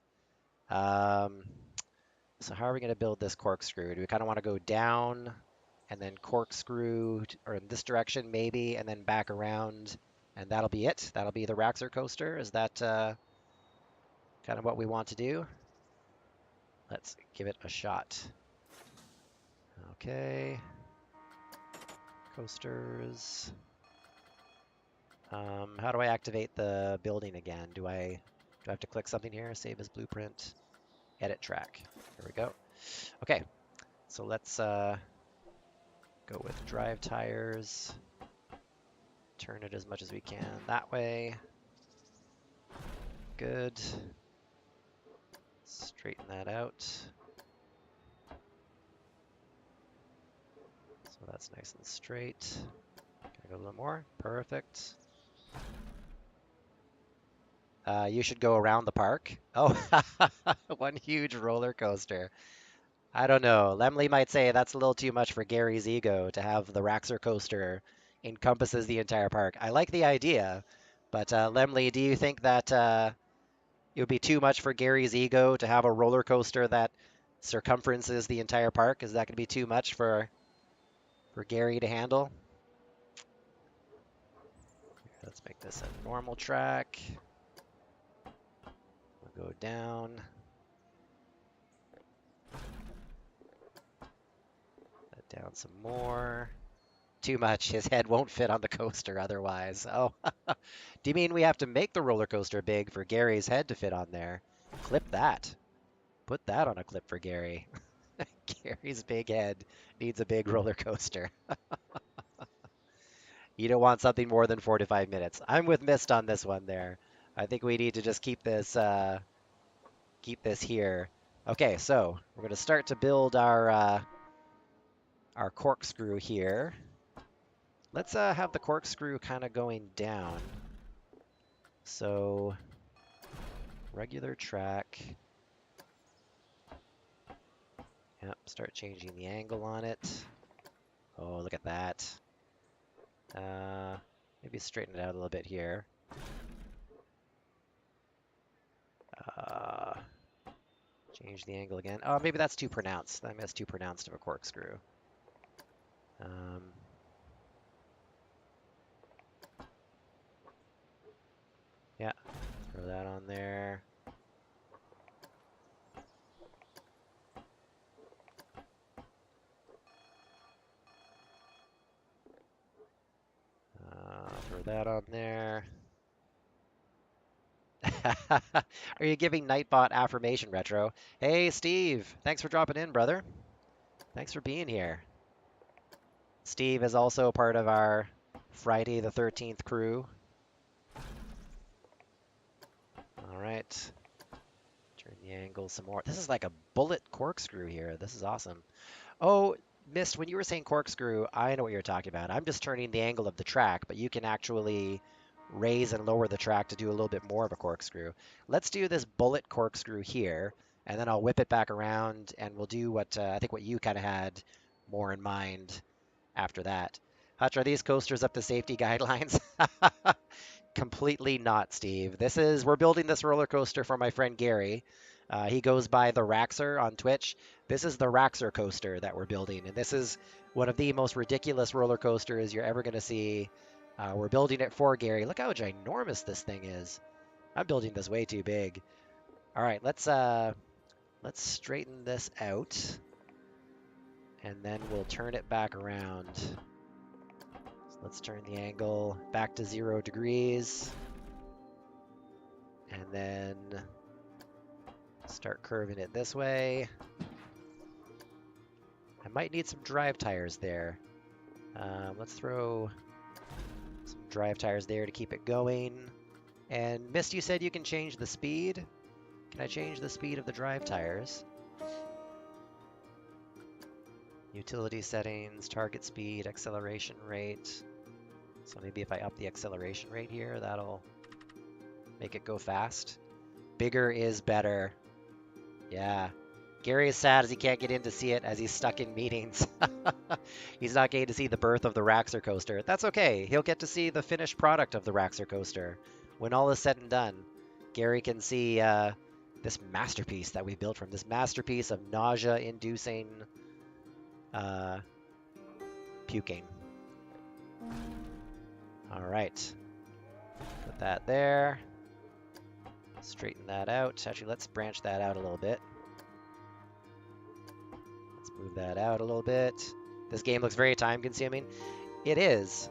Speaker 2: So how are we going to build this corkscrew? Do we kind of want to go down and then corkscrew, or in this direction maybe, and then back around, and that'll be it? That'll be the Raxor coaster? Is that kind of what we want to do? Let's give it a shot. Okay. Coasters. How do I activate the building again? Do I have to click something here? Save as blueprint. Edit track. Here we go. Okay, so let's go with drive tires. Turn it as much as we can that way. good. Straighten that out. So that's nice and straight. Can I go a little more? Perfect. You should go around the park. Oh, one huge roller coaster. I don't know. Lemley might say that's a little too much for Gary's ego to have the Raxor coaster encompasses the entire park. I like the idea, but Lemley, do you think that it would be too much for Gary's ego to have a roller coaster that circumferences the entire park? Is that going to be too much for Gary to handle? Let's make this a normal track. We'll go down. Down some more. Too much. His head won't fit on the coaster otherwise. Oh, do you mean we have to make the roller coaster big for Gary's head to fit on there? Clip that. Put that on a clip for Gary. Gary's big head needs a big roller coaster. You don't want something more than 4 to 5 minutes. I'm with Mist on this one there. I think we need to just keep this here. Okay, so we're going to start to build our corkscrew here. Let's have the corkscrew kind of going down. So regular track. Yep, start changing the angle on it. Oh, look at that. Maybe straighten it out a little bit here. Change the angle again. Oh, maybe that's too pronounced. That is too pronounced of a corkscrew. Yeah, throw that on there. Throw that on there. Are you giving Nightbot affirmation, Retro? Hey, Steve. Thanks for dropping in, brother. Thanks for being here. Steve is also part of our Friday the 13th crew. All right. Turn the angle some more. This is like a bullet corkscrew here. This is awesome. Oh, Mist, when you were saying corkscrew, I know what you're talking about. I'm just turning the angle of the track, but you can actually raise and lower the track to do a little bit more of a corkscrew. Let's do this bullet corkscrew here, and then I'll whip it back around, and we'll do what I think what you kind of had more in mind after that. Huttch, are these coasters up to safety guidelines? Completely not, Steve. We're building this roller coaster for my friend Gary. He goes by the Raxor on Twitch. This is the Raxor coaster that we're building, and this is one of the most ridiculous roller coasters you're ever going to see. We're building it for Gary. Look how ginormous this thing is. I'm building this way too big. All right, let's straighten this out, and then we'll turn it back around. So let's turn the angle back to 0 degrees, and then start curving it this way. I might need some drive tires there. Let's throw some drive tires there to keep it going. And Mist, you said you can change the speed. Can I change the speed of the drive tires? Utility settings, target speed, acceleration rate. So maybe if I up the acceleration rate here, that'll make it go fast. Bigger is better. Yeah. Gary is sad as he can't get in to see it as he's stuck in meetings. He's not getting to see the birth of the Raxor coaster. That's okay. He'll get to see the finished product of the Raxor coaster. When all is said and done, Gary can see this masterpiece that we built from this masterpiece of nausea-inducing puking. All right. Put that there. Straighten that out. Actually, let's branch that out a little bit. Let's move that out a little bit. This game looks very time-consuming. It is.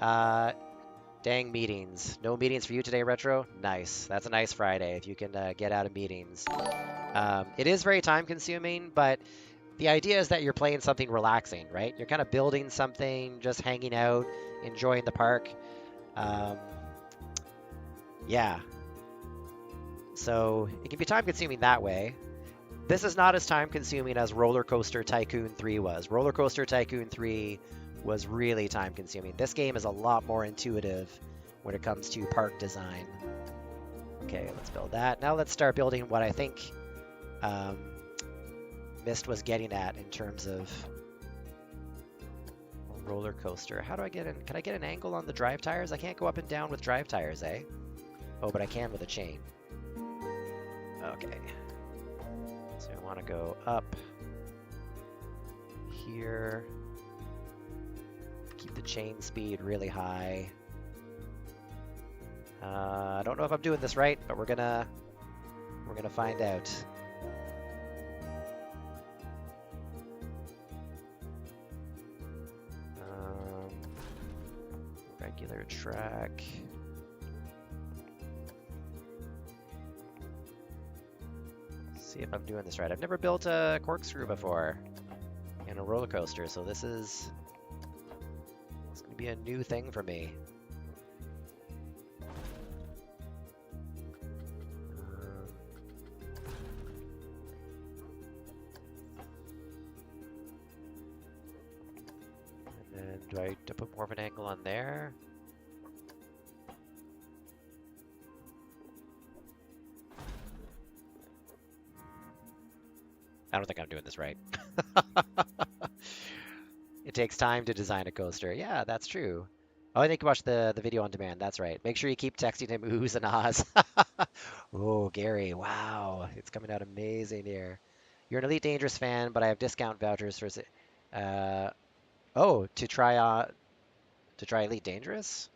Speaker 2: Dang meetings. No meetings for you today, Retro? Nice. That's a nice Friday if you can get out of meetings. It is very time-consuming, but the idea is that you're playing something relaxing, right? You're kind of building something, just hanging out, enjoying the park. Yeah. So it can be time consuming that way. This is not as time consuming as Roller Coaster Tycoon 3 was. Roller Coaster Tycoon 3 was really time consuming. This game is a lot more intuitive when it comes to park design. Okay, let's build that. Now let's start building what I think Mist was getting at in terms of a roller coaster. How do I get in? Can I get an angle on the drive tires? I can't go up and down with drive tires, eh? Oh, but I can with a chain. Okay. So I want to go up here. Keep the chain speed really high. I don't know if I'm doing this right, but we're gonna find out. Regular track. See if I'm doing this right. I've never built a corkscrew before in a roller coaster, so this is gonna be a new thing for me. Do I put more of an angle on there? I don't think I'm doing this right. It takes time to design a coaster. Yeah, that's true. Oh, I think you watch the video on demand. That's right. Make sure you keep texting him oohs and ahs. Oh, Gary, wow. It's coming out amazing here. You're an Elite Dangerous fan, but I have discount vouchers for... oh, to try Elite Dangerous?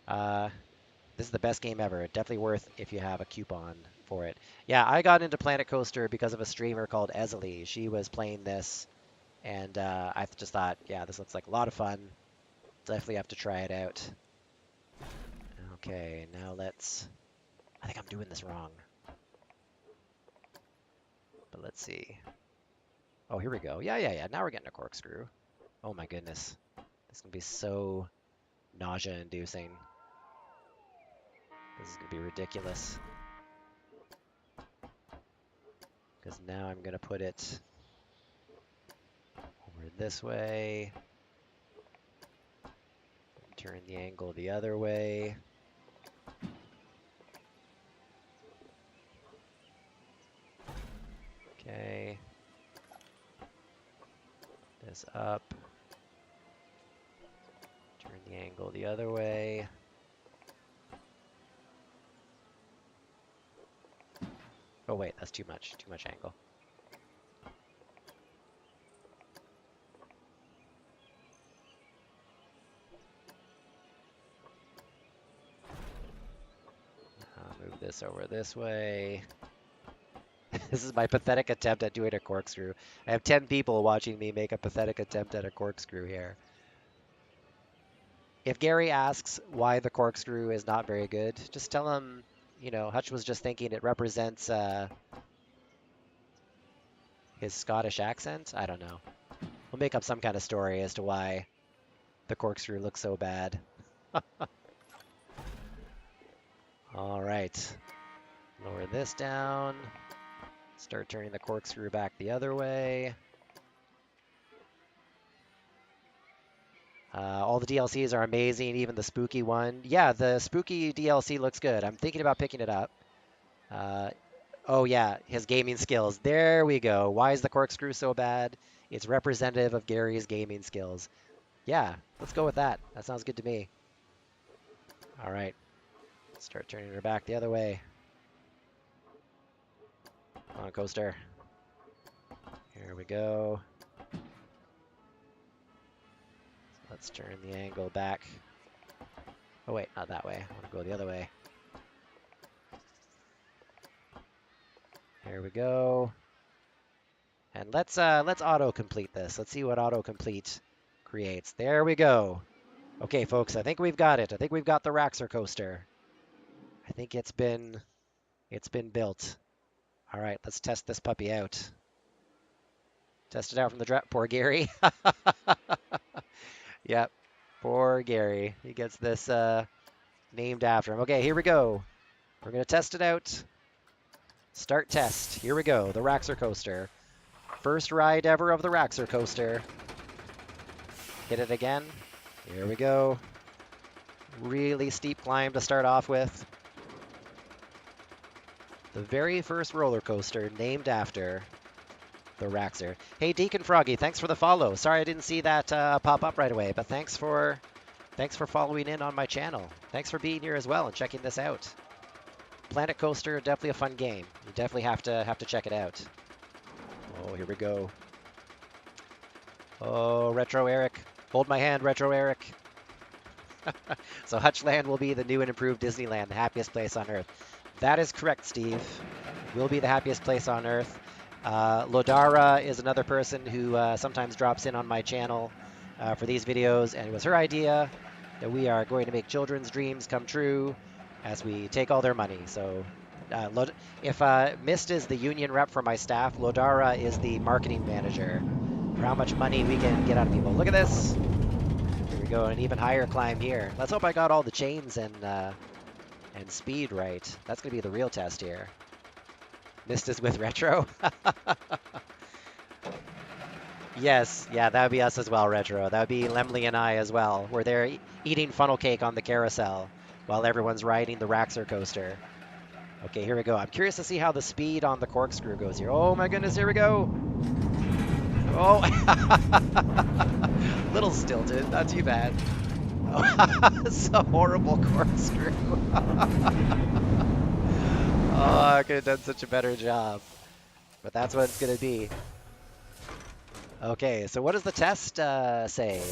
Speaker 2: This is the best game ever. Definitely worth if you have a coupon for it. Yeah, I got into Planet Coaster because of a streamer called Esley. She was playing this, and I just thought, yeah, this looks like a lot of fun. Definitely have to try it out. Okay, now let's... I think I'm doing this wrong. But let's see. Oh, here we go. Yeah. Now we're getting a corkscrew. Oh my goodness. This is going to be so nausea-inducing. This is going to be ridiculous. Because now I'm going to put it over this way. Turn the angle the other way. Okay. This up. Turn the angle the other way. Oh wait, that's too much angle. I'll move this over this way. This is my pathetic attempt at doing a corkscrew. I have 10 people watching me make a pathetic attempt at a corkscrew here. If Gary asks why the corkscrew is not very good, just tell him, you know, Huttch was just thinking it represents his Scottish accent. I don't know. We'll make up some kind of story as to why the corkscrew looks so bad. All right. Lower this down. Start turning the corkscrew back the other way. All the DLCs are amazing, even the spooky one. Yeah, the spooky DLC looks good. I'm thinking about picking it up. Oh yeah, his gaming skills. There we go. Why is the corkscrew so bad? It's representative of Gary's gaming skills. Yeah, let's go with that. That sounds good to me. All right. Start turning her back the other way. Come on, coaster. Here we go. Let's turn the angle back. Oh wait, not that way. I want to go the other way. Here we go. And let's auto-complete this. Let's see what auto-complete creates. There we go. Okay, folks, I think we've got it. I think we've got the Raxor coaster. I think it's been built. All right, let's test this puppy out. Test it out from the drop. Poor Gary. Yep, poor Gary. He gets this named after him. Okay, here we go. We're going to test it out. Start test. Here we go. The Raxor Coaster. First ride ever of the Raxor Coaster. Hit it again. Here we go. Really steep climb to start off with. The very first roller coaster named after the Raxor. Hey, Deacon Froggy, thanks for the follow. Sorry I didn't see that pop up right away, but thanks for following in on my channel. Thanks for being here as well and checking this out. Planet Coaster, definitely a fun game. You definitely have to check it out. Oh, here we go. Oh, Retro Eric. Hold my hand, Retro Eric. So Huttch Land will be the new and improved Disneyland, the happiest place on Earth. That is correct, Steve. It will be the happiest place on Earth. Lodara is another person who sometimes drops in on my channel for these videos, and it was her idea that we are going to make children's dreams come true as we take all their money. So if Mist is the union rep for my staff, Lodara is the marketing manager for how much money we can get out of people. Look at this. Here we go, an even higher climb here. Let's hope I got all the chains and speed right. That's going to be the real test here. Mist is with Retro. Yes, yeah, that would be us as well, Retro. That would be Lemley and I as well. We're there eating funnel cake on the carousel while everyone's riding the Raxor coaster. Okay, here we go. I'm curious to see how the speed on the corkscrew goes here. Oh my goodness, here we go. Oh, little stilted, not too bad. Oh, it's a horrible corkscrew. Oh, I could have done such a better job. But that's what it's going to be. Okay, so what does the test say?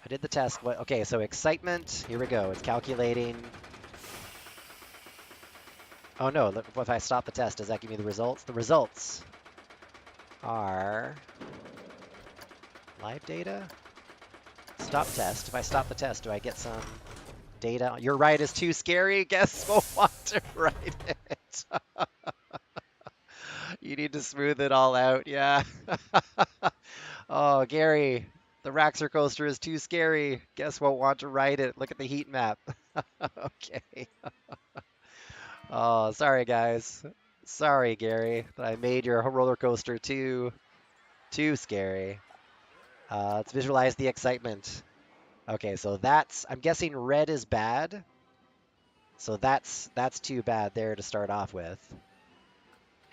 Speaker 2: I did the test. Okay, so excitement. Here we go. It's calculating. Oh no, if I stop the test, does that give me the results? The results are live data. Stop test. If I stop the test, do I get some data? Your ride is too scary. Guess we'll want to ride it. You need to smooth it all out. Yeah. Oh, Gary, the Raxor coaster is too scary. Guess we'll want to ride it. Look at the heat map. Okay. Oh, sorry guys. Sorry, Gary, that I made your roller coaster too scary. Let's visualize the excitement. Okay, so I'm guessing red is bad. So that's too bad there to start off with.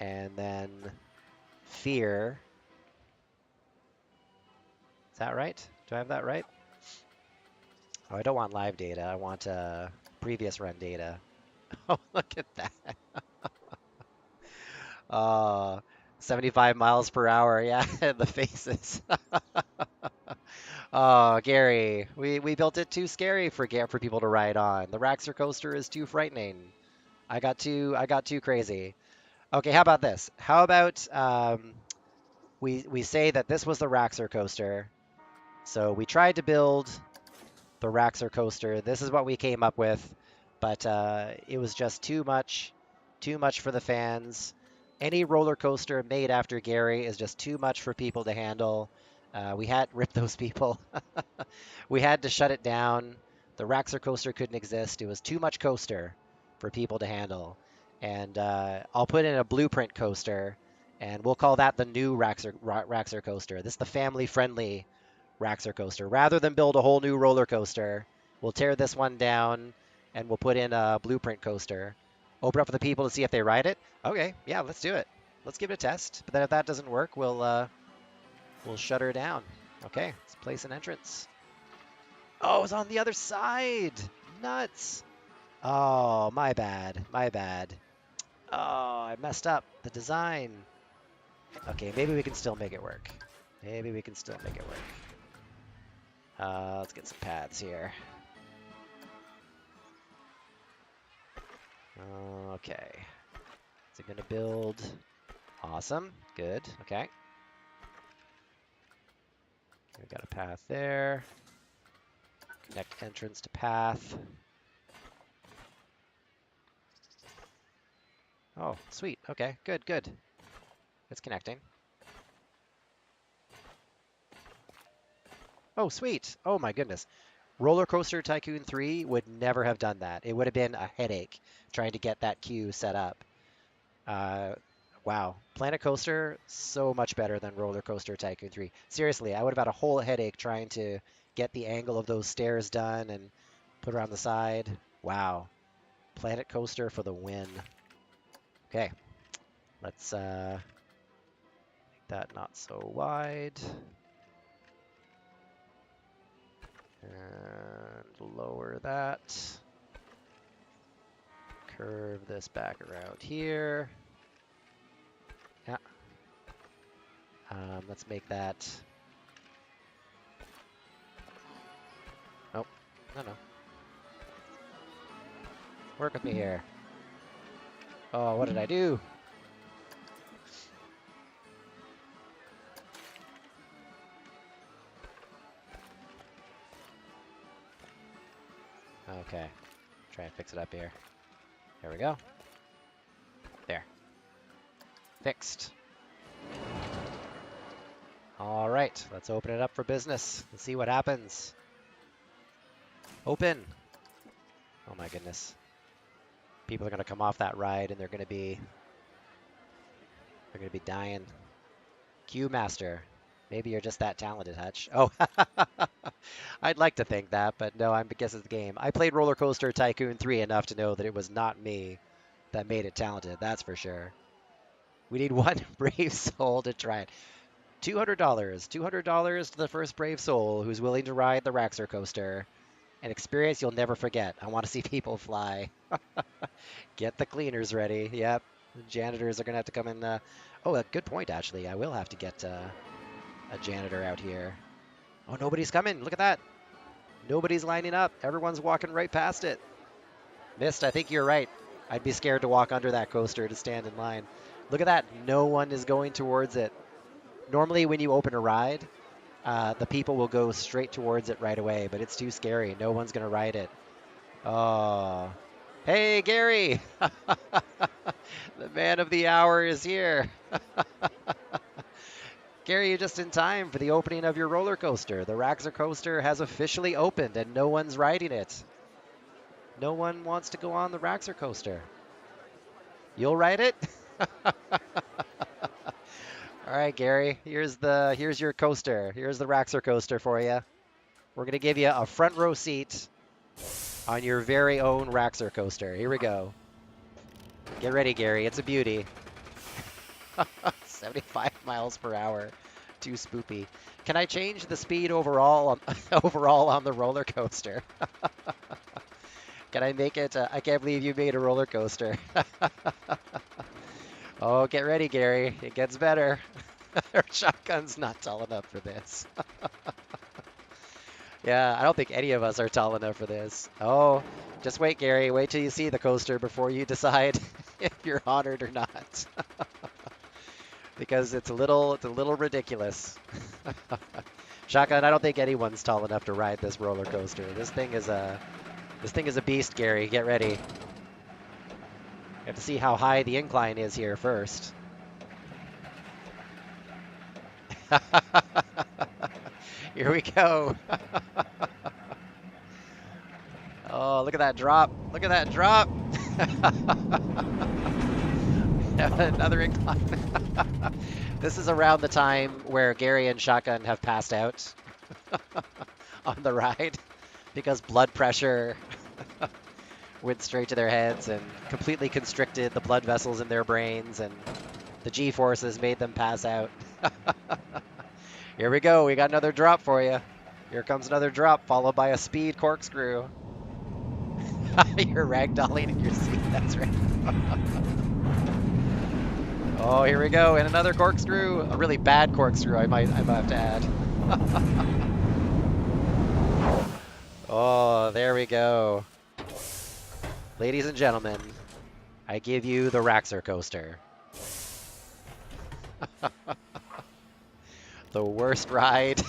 Speaker 2: And then fear. Is that right? Do I have that right? Oh, I don't want live data. I want previous run data. Oh, look at that. 75 miles per hour. Yeah, the faces. Oh, Gary, we built it too scary for people to ride on. The Raxor coaster is too frightening. I got too crazy. Okay, how about this? How about we say that this was the Raxor coaster. So we tried to build the Raxor coaster. This is what we came up with, but it was just too much for the fans. Any roller coaster made after Gary is just too much for people to handle. We had ripped those people. We had to shut it down. The Raxor coaster couldn't exist. It was too much coaster for people to handle. And I'll put in a blueprint coaster, and we'll call that the new Raxor coaster. This is the family-friendly Raxor coaster. Rather than build a whole new roller coaster, we'll tear this one down, and we'll put in a blueprint coaster. Open up for the people to see if they ride it. Okay, yeah, let's do it. Let's give it a test. But then if that doesn't work, we'll shut her down. Okay, let's place an entrance. Oh, it's on the other side. Nuts. Oh, my bad. My bad. Oh, I messed up the design. Okay, maybe we can still make it work. Maybe we can still make it work. Let's get some pads here. Okay. Is it going to build? Awesome. Good. Okay. We've got a path there. Connect entrance to path. Oh, sweet. Okay, good, good. It's connecting. Oh, sweet. Oh my goodness. Roller Coaster Tycoon 3 would never have done that. It would have been a headache trying to get that queue set up. Uh, wow. Planet Coaster, so much better than Roller Coaster Tycoon 3. Seriously, I would have had a whole headache trying to get the angle of those stairs done and put her on the side. Wow. Planet Coaster for the win. Okay, let's make that not so wide. And lower that. Curve this back around here. Yeah. Let's make that. Oh, no. Work with me here. Oh, what did I do? Okay, try and fix it up here. There we go. There. Fixed. All right, let's open it up for business and see what happens. Open. Oh my goodness. People are gonna come off that ride and they're gonna be dying. Queue master. Maybe you're just that talented, Hutch. Oh, I'd like to think that, but no, I guess it's the game. I played Roller Coaster Tycoon 3 enough to know that it was not me that made it talented, that's for sure. We need one brave soul to try it. $200. $200 to the first brave soul who's willing to ride the Raxor coaster. An experience you'll never forget. I want to see people fly. Get the cleaners ready. Yep. The janitors are going to have to come in. Oh, a good point, actually. I will have to get a janitor out here. Oh, nobody's coming. Look at that. Nobody's lining up. Everyone's walking right past it. Mist, I think you're right. I'd be scared to walk under that coaster to stand in line. Look at that. No one is going towards it. Normally, when you open a ride, the people will go straight towards it right away, but it's too scary. No one's going to ride it. Oh. Hey, Gary! The man of the hour is here. Gary, you're just in time for the opening of your roller coaster. The Raxor coaster has officially opened and no one's riding it. No one wants to go on the Raxor coaster. You'll ride it? All right, Gary, here's your coaster. Here's the Raxor coaster for you. We're going to give you a front row seat on your very own Raxor coaster. Here we go. Get ready, Gary. It's a beauty. 75 miles per hour. Too spoopy. Can I change the speed overall on the roller coaster? Can I make it? I can't believe you made a roller coaster. Oh, get ready, Gary. It gets better. Our shotgun's not tall enough for this. Yeah, I don't think any of us are tall enough for this. Oh, just wait, Gary. Wait till you see the coaster before you decide if you're honored or not. Because it's a little ridiculous. Shotgun, I don't think anyone's tall enough to ride this roller coaster. This thing is a beast, Gary. Get ready. You have to see how high the incline is here first. Here we go. Oh, look at that drop. Look at that drop. Another incline. This is around the time where Gary and Shotgun have passed out on the ride because blood pressure went straight to their heads and completely constricted the blood vessels in their brains, and the G-forces made them pass out. Here we go. We got another drop for you. Here comes another drop, followed by a speed corkscrew. You're ragdolling in your seat. That's right. Oh, here we go. And another corkscrew. A really bad corkscrew, I might have to add. Oh, there we go. Ladies and gentlemen, I give you the Raxor coaster. The worst ride.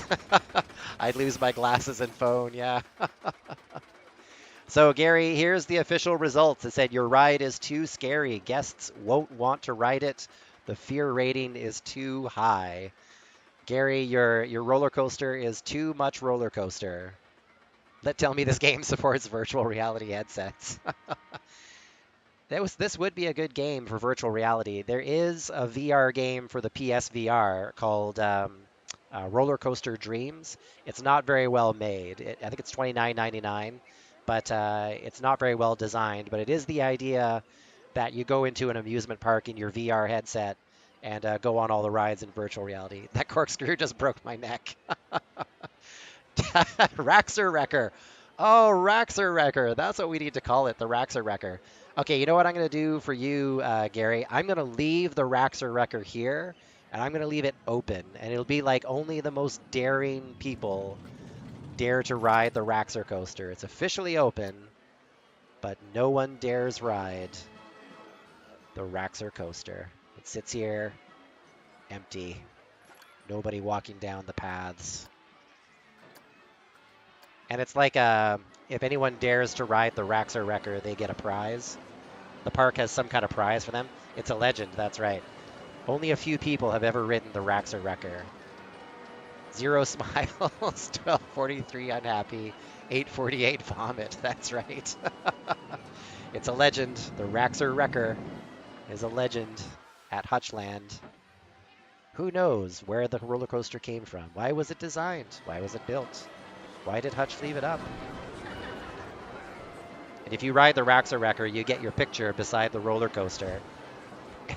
Speaker 2: I'd lose my glasses and phone, yeah. So, Gary, here's the official results. It said your ride is too scary. Guests won't want to ride it. The fear rating is too high. Gary, your roller coaster is too much roller coaster. Tell me this game supports virtual reality headsets. This would be a good game for virtual reality. There is a VR game for the PSVR called Roller Coaster Dreams. It's not very well made. I think it's $29.99, but it's not very well designed. But it is the idea that you go into an amusement park in your VR headset and go on all the rides in virtual reality. That corkscrew just broke my neck. Raxer Wrecker. Oh, Raxer Wrecker. That's what we need to call it, the Raxer Wrecker. Okay, you know what I'm going to do for you, Gary? I'm going to leave the Raxer Wrecker here, and I'm going to leave it open. And it'll be like only the most daring people dare to ride the Raxer coaster. It's officially open, but no one dares ride the Raxer coaster. It sits here empty. Nobody walking down the paths. And it's like if anyone dares to ride the Raxer Wrecker, they get a prize. The park has some kind of prize for them. It's a legend, that's right. Only a few people have ever ridden the Raxer Wrecker. 0 smiles, 1243 unhappy, 848 vomit. That's right. It's a legend. The Raxer Wrecker is a legend at Huttch Land. Who knows where the roller coaster came from? Why was it designed? Why was it built? Why did Huttch leave it up? And if you ride the Raxer Wrecker, you get your picture beside the roller coaster.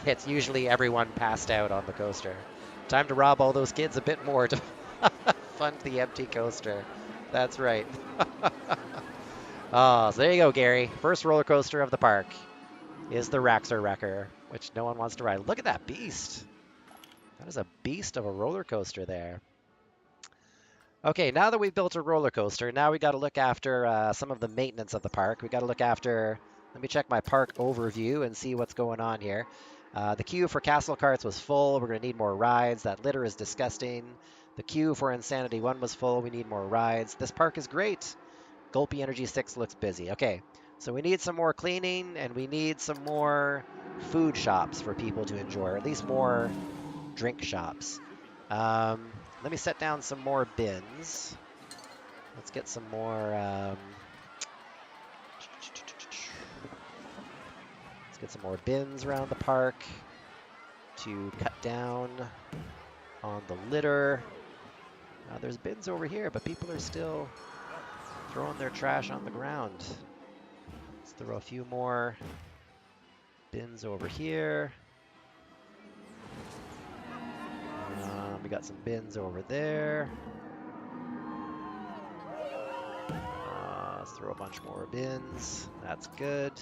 Speaker 2: It's usually everyone passed out on the coaster. Time to rob all those kids a bit more to fund the empty coaster. That's right. Oh, so there you go, Gary. First roller coaster of the park is the Raxer Wrecker, which no one wants to ride. Look at that beast. That is a beast of a roller coaster there. Okay, now that we've built a roller coaster, now we got to look after some of the maintenance of the park. We got to look after, let me check my park overview and see what's going on here. The queue for castle carts was full. We're going to need more rides. That litter is disgusting. The queue for Insanity 1 was full. We need more rides. This park is great. Gulpy Energy 6 looks busy. Okay, so we need some more cleaning and we need some more food shops for people to enjoy, or at least more drink shops. Let me set down some more bins. Let's get some more. Let's get some more bins around the park to cut down on the litter. There's bins over here, but people are still throwing their trash on the ground. Let's throw a few more bins over here. We got some bins over there. Let's throw a bunch more bins. That's good.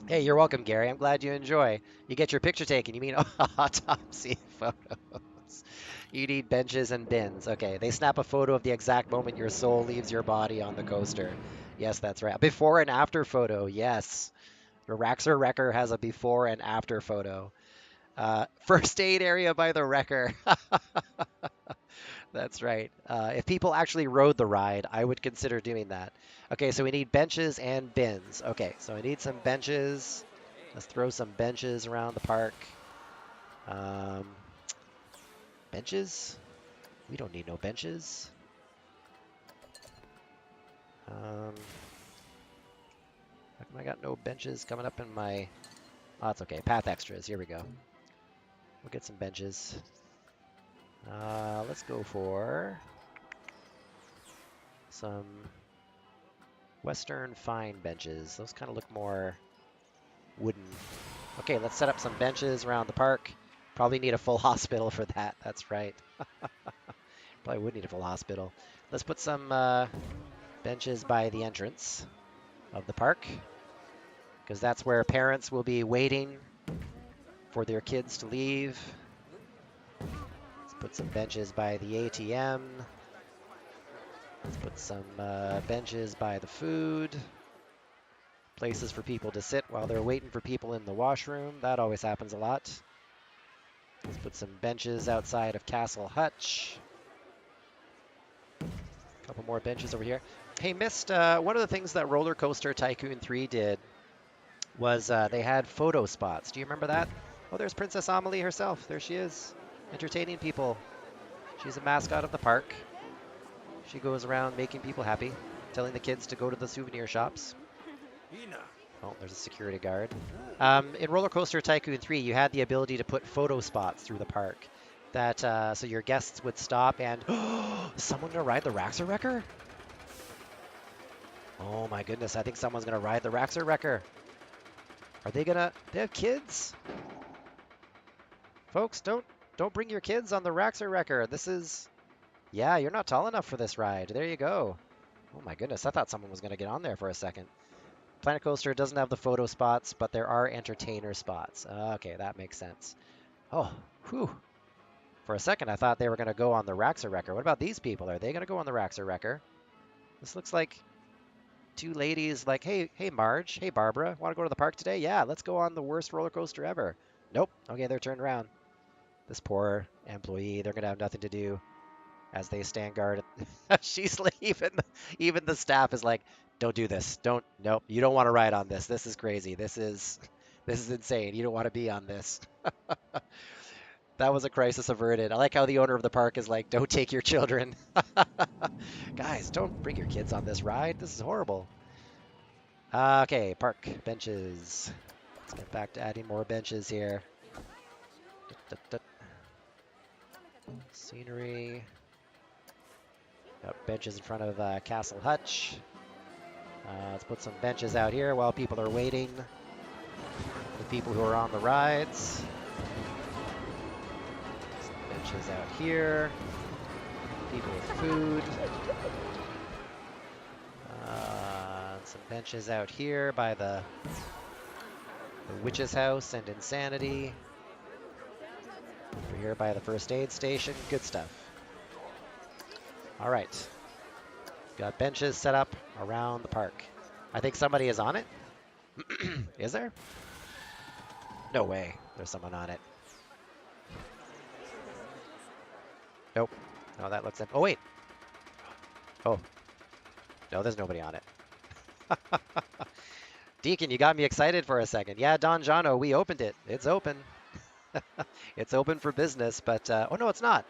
Speaker 2: Hey, you're welcome, Gary. I'm glad you enjoy. You get your picture taken. You mean autopsy photos. You need benches and bins. Okay, they snap a photo of the exact moment your soul leaves your body on the coaster. Yes, that's right. Before and after photo. Yes. The Raxer Wrecker has a before and after photo. First aid area by the wrecker. That's right. If people actually rode the ride, I would consider doing that. Okay, so we need benches and bins. Okay, so I need some benches. Let's throw some benches around the park. Benches? We don't need no benches. How come I got no benches coming up in my... Oh, that's okay. Path extras. Here we go. We'll get some benches. Let's go for some Western fine benches. Those kind of look more wooden. Okay, let's set up some benches around the park. Probably need a full hospital for that. That's right. Probably would need a full hospital. Let's put some benches by the entrance of the park, because that's where parents will be waiting for their kids to leave. Let's put some benches by the ATM. Let's put some benches by the food. Places for people to sit while they're waiting for people in the washroom. That always happens a lot. Let's put some benches outside of Castle Huttch. A couple more benches over here. Hey, missed one of the things that Roller Coaster Tycoon 3 did was they had photo spots. Do you remember that? Oh, there's Princess Amelie herself. There she is, entertaining people. She's a mascot of the park. She goes around making people happy, telling the kids to go to the souvenir shops. Oh, there's a security guard. In Roller Coaster Tycoon 3, you had the ability to put photo spots through the park that so your guests would stop and someone gonna ride the Raxer Wrecker? Oh my goodness, I think someone's gonna ride the Raxer Wrecker. Are they gonna? They have kids. Folks, don't bring your kids on the Raxer Wrecker. This is, yeah, you're not tall enough for this ride. There you go. Oh my goodness, I thought someone was gonna get on there for a second. Planet Coaster doesn't have the photo spots, but there are entertainer spots. Okay, that makes sense. Oh, whew. For a second, I thought they were going to go on the Raxer Wrecker. What about these people? Are they going to go on the Raxer Wrecker? This looks like two ladies like, hey, Marge, hey, Barbara, want to go to the park today? Yeah, let's go on the worst roller coaster ever. Nope. Okay, they're turned around. This poor employee, they're going to have nothing to do as they stand guard. She's leaving. Even the staff is like, don't do this. Nope, you don't want to ride on this. This is crazy. This is insane. You don't want to be on this. That was a crisis averted. I like how the owner of the park is like, don't take your children. Guys, don't bring your kids on this ride. This is horrible. Okay, park benches. Let's get back to adding more benches here. Scenery. Got benches in front of Castle Huttch. Let's put some benches out here while people are waiting. The people who are on the rides. Some benches out here. People with food. Some benches out here by the witch's house and Insanity. Over here by the first aid station. Good stuff. All right. Got benches set up around the park. I think somebody is on it. Is there? No way. There's someone on it. Nope. No, that looks... Oh, wait. Oh. No, there's nobody on it. Deacon, you got me excited for a second. Yeah, Don Jono, we opened it. It's open. It's open for business, but... oh, no, it's not.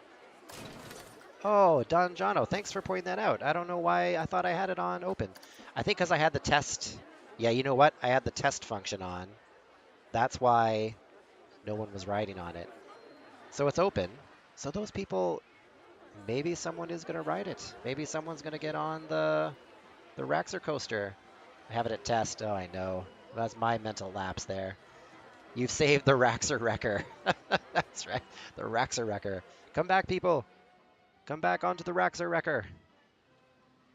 Speaker 2: Oh, Don Jono, thanks for pointing that out. I don't know why I thought I had it on open. I think because I had the test. Yeah, you know what? I had the test function on. That's why no one was riding on it. So it's open. So those people, maybe someone is going to ride it. Maybe someone's going to get on the Raxer coaster. I have it at test. Oh, I know. That's my mental lapse there. You've saved the Raxer Wrecker. That's right. The Raxer Wrecker. Come back, people. Come back onto the Raxer Wrecker.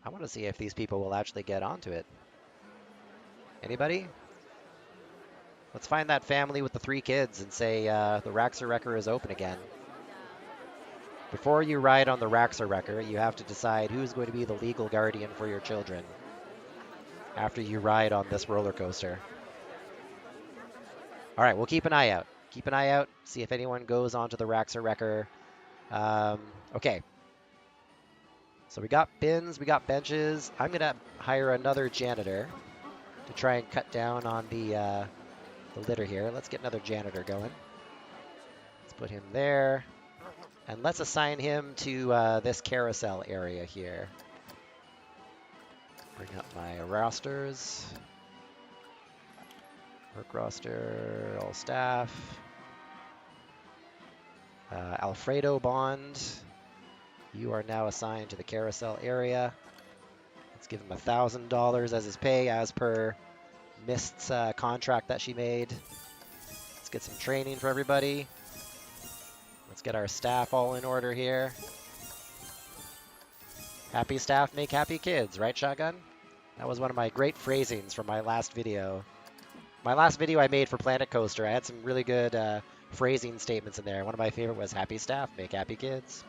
Speaker 2: I want to see if these people will actually get onto it. Anybody? Let's find that family with the 3 kids and say the Raxer Wrecker is open again. Before you ride on the Raxer Wrecker, you have to decide who's going to be the legal guardian for your children after you ride on this roller coaster. All right, we'll keep an eye out. Keep an eye out, see if anyone goes onto the Raxer Wrecker. Okay. So we got bins, we got benches. I'm going to hire another janitor to try and cut down on the litter here. Let's get another janitor going. Let's put him there. And let's assign him to this carousel area here. Bring up my rosters. Work roster, all staff. Alfredo Bond, you are now assigned to the carousel area. Let's give him $1,000 as his pay as per Mist's contract that she made. Let's get some training for everybody. Let's get our staff all in order here. Happy staff make happy kids, right, Shotgun? That was one of my great phrasings from my last video. My last video I made for Planet Coaster, I had some really good phrasing statements in there. One of my favorite was happy staff make happy kids.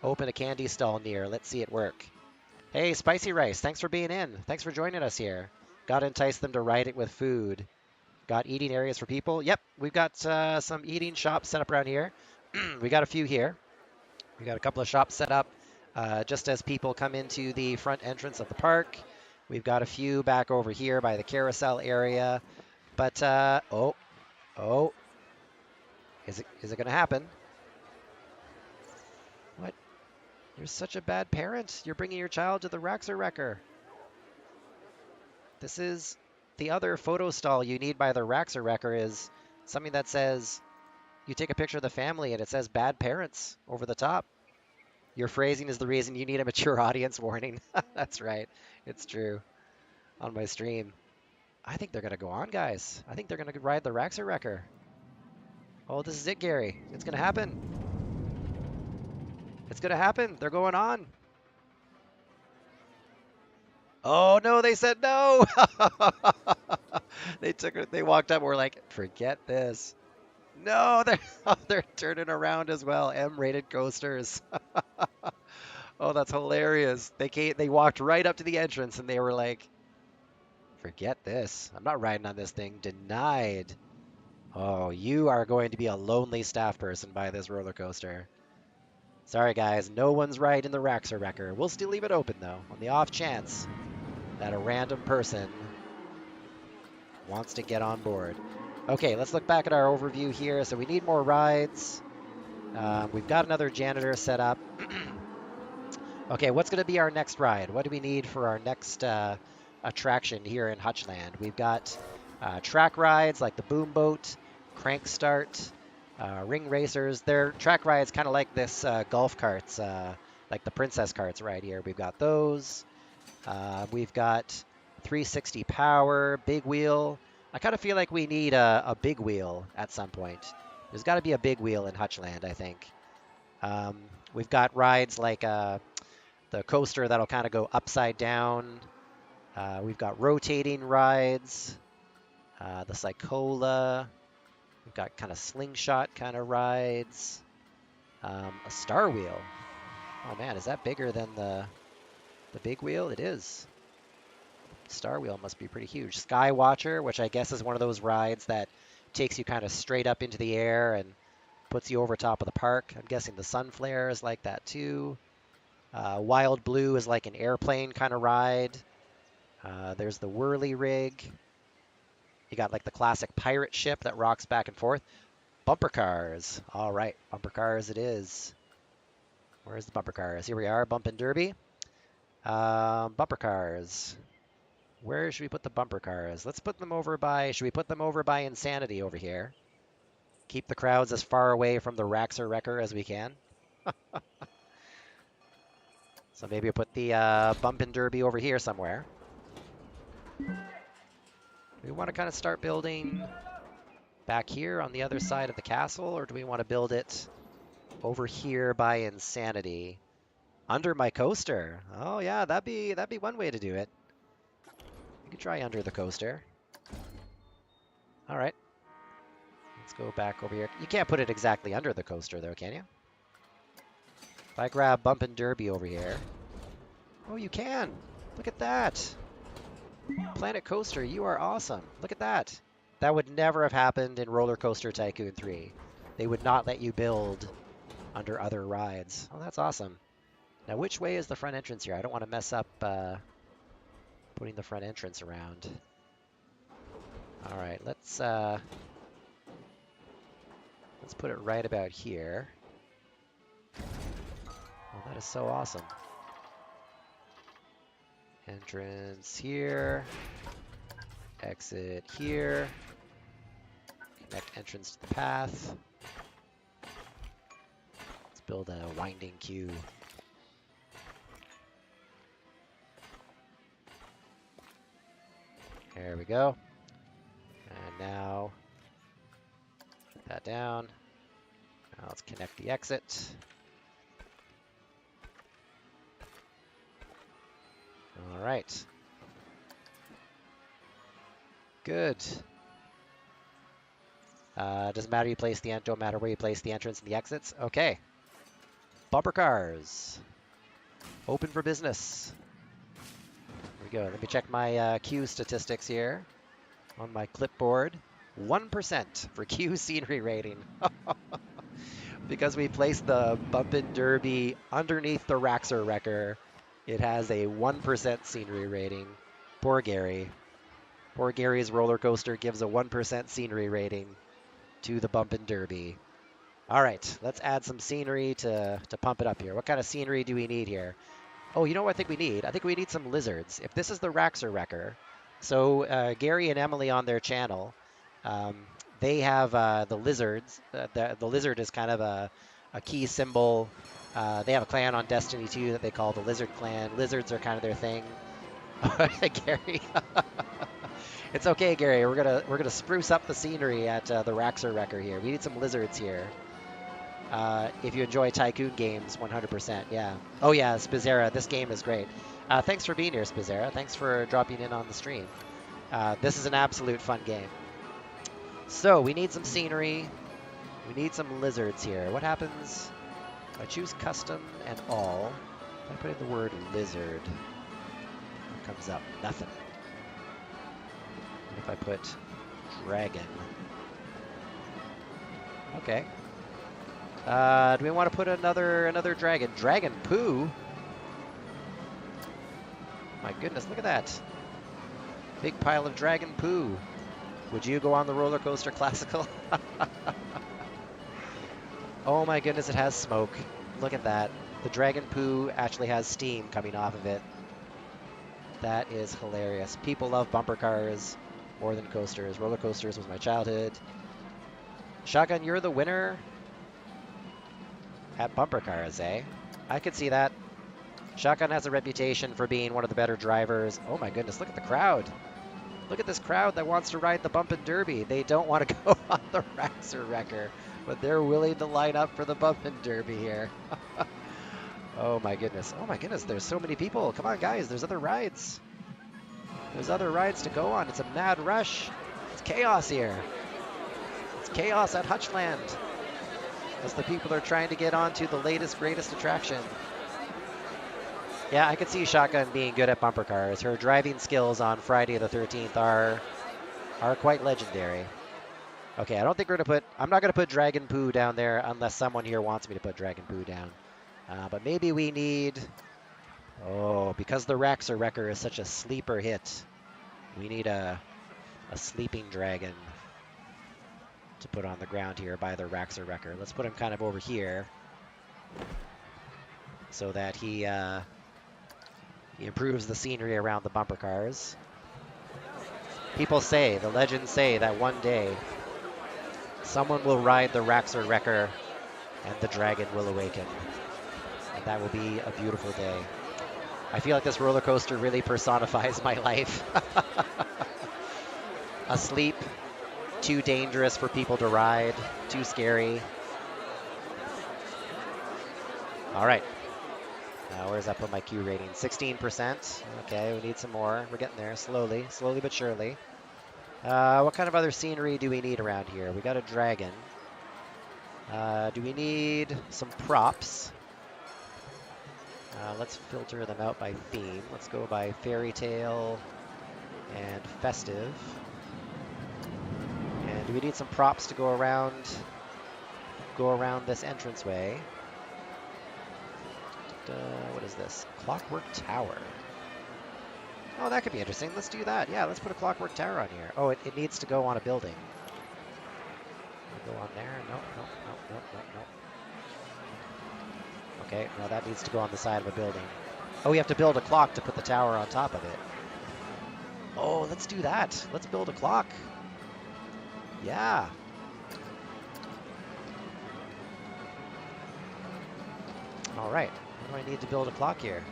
Speaker 2: Open a candy stall near. Let's see it work. Hey, Spicy Rice, thanks for being in. Thanks for joining us here. Got to entice them to ride it with food. Got eating areas for people. Yep, we've got some eating shops set up around here. We got a few here. We got a couple of shops set up just as people come into the front entrance of the park. We've got a few back over here by the carousel area. But, oh, is it going to happen? What? You're such a bad parent. You're bringing your child to the Raxer Wrecker. This is the other photo stall you need by the Raxer Wrecker is something that says you take a picture of the family and it says bad parents over the top. Your phrasing is the reason you need a mature audience warning. That's right. It's true. On my stream. I think they're going to go on, guys. I think they're going to ride the Raxer Wrecker. Oh, this is it, Gary. It's going to happen. It's going to happen. They're going on. Oh, no, they said no. They walked up and were like, forget this. No, they're turning around as well. M-rated coasters. Oh, that's hilarious. They walked right up to the entrance and they were like, forget this. I'm not riding on this thing. Denied. Oh, you are going to be a lonely staff person by this roller coaster. Sorry, guys. No one's riding the Raxer Wrecker. We'll still leave it open, though, on the off chance that a random person wants to get on board. Okay, let's look back at our overview here. So we need more rides. We've got another janitor set up. Okay, what's going to be our next ride? What do we need for our next attraction here in Huttch Land? We've got track rides like the Boom Boat, Crank Start, Ring Racers. They're track rides kind of like this golf carts, like the Princess Carts right here. We've got those. We've got 360 Power, Big Wheel. I kind of feel like we need a big wheel at some point. There's got to be a big wheel in Huttch Land, I think. We've got rides like the coaster that'll kind of go upside down. We've got rotating rides, the Cycola. We've got kind of slingshot kind of rides. A Star Wheel. Oh man, is that bigger than the big wheel? It is. Star Wheel must be pretty huge. Skywatcher, which I guess is one of those rides that takes you kind of straight up into the air and puts you over top of the park. I'm guessing the Sunflare is like that too. Wild Blue is like an airplane kind of ride. There's the Whirly Rig. You got like the classic pirate ship that rocks back and forth. Bumper cars. All right, bumper cars it is. Where's the bumper cars? Here we are, Bumpin' Derby. Bumper cars. Where should we put the bumper cars? Let's put them over by, should we put them over by Insanity over here? Keep the crowds as far away from the Raxer Wrecker as we can. So maybe we'll put the Bumpin' Derby over here somewhere. We want to kind of start building back here on the other side of the castle, or do we want to build it over here by Insanity? Under my coaster. Oh yeah, that'd be one way to do it. You could try under the coaster. All right. Let's go back over here. You can't put it exactly under the coaster though, can you? If I grab Bumpin' Derby over here. Oh, you can. Look at that. Planet Coaster, you are awesome. Look at that. That would never have happened in Roller Coaster Tycoon 3. They would not let you build under other rides. Oh, that's awesome. Now, which way is the front entrance here? I don't want to mess up putting the front entrance around. All right, let's put it right about here. Oh, that is so awesome. Entrance here. Exit here. Connect entrance to the path. Let's build a winding queue. There we go. And now, put that down. Now let's connect the exit. All right. Good. Doesn't matter you place the don't matter where you place the entrance and the exits. Okay. Bumper cars. Open for business. Here we go. Let me check my queue statistics here on my clipboard. 1% for queue scenery rating. Because we placed the Bumpin' Derby underneath the Raxer Wrecker, it has a 1% scenery rating. Poor Gary. Poor Gary's roller coaster gives a 1% scenery rating to the Bumpin' Derby. All right, let's add some scenery to pump it up here. What kind of scenery do we need here? Oh, you know what I think we need? I think we need some lizards. If this is the Raxer Wrecker, so Gary and Emily on their channel, um, they have the lizards. The lizard is kind of a key symbol. They have a clan on Destiny 2 that they call the Lizard Clan. Lizards are kind of their thing. Gary, it's okay, Gary. We're gonna spruce up the scenery at the Raxer Wrecker here. We need some lizards here. If you enjoy Tycoon games, 100%. Yeah. Oh yeah, Spizera, this game is great. Thanks for being here, Spizera. Thanks for dropping in on the stream. This is an absolute fun game. So we need some scenery. We need some lizards here. What happens if I choose custom and all? If I put in the word lizard, what comes up? Nothing. What if I put dragon? Okay. Do we want to put another dragon? Dragon poo? My goodness, look at that. Big pile of dragon poo. Would you go on the roller coaster classical? Oh my goodness, it has smoke. Look at that. The dragon poo actually has steam coming off of it. That is hilarious. People love bumper cars more than coasters. Roller coasters was my childhood. Shotgun, you're the winner at bumper cars, eh? I could see that. Shotgun has a reputation for being one of the better drivers. Oh my goodness, look at the crowd. Look at this crowd that wants to ride the Bumpin' Derby. They don't want to go on the Raxer Wrecker, but they're willing to line up for the Bumpin' Derby here. Oh my goodness. Oh my goodness, there's so many people. Come on, guys, there's other rides. There's other rides to go on. It's a mad rush. It's chaos here. It's chaos at Huttch Land as the people are trying to get onto the latest, greatest attraction. Yeah, I could see Shotgun being good at bumper cars. Her driving skills on Friday the 13th are quite legendary. Okay, I don't think we're gonna put. I'm not gonna put Dragon Poo down there unless someone here wants me to put Dragon Poo down. But maybe we need. Oh, because the Raxer Wrecker is such a sleeper hit, we need a sleeping dragon to put on the ground here by the Raxer Wrecker. Let's put him kind of over here so that he improves the scenery around the bumper cars. People say, the legends say, that one day someone will ride the Raxer Wrecker and the dragon will awaken. And that will be a beautiful day. I feel like this roller coaster really personifies my life. Asleep, too dangerous for people to ride, too scary. All right. Where does that put my Q rating? 16%. Okay, we need some more. We're getting there slowly but surely. What kind of other scenery do we need around here? We got a dragon. Do we need some props? Let's filter them out by theme. Let's go by fairy tale and festive. And do we need some props to go around this entranceway? What is this? Clockwork Tower. Oh, that could be interesting. Let's do that. Yeah, let's put a Clockwork Tower on here. Oh, it needs to go on a building. Go on there. Nope. Okay, no, that needs to go on the side of a building. Oh, we have to build a clock to put the tower on top of it. Oh, let's do that. Let's build a clock. Yeah. All right. What do I need to build a clock here?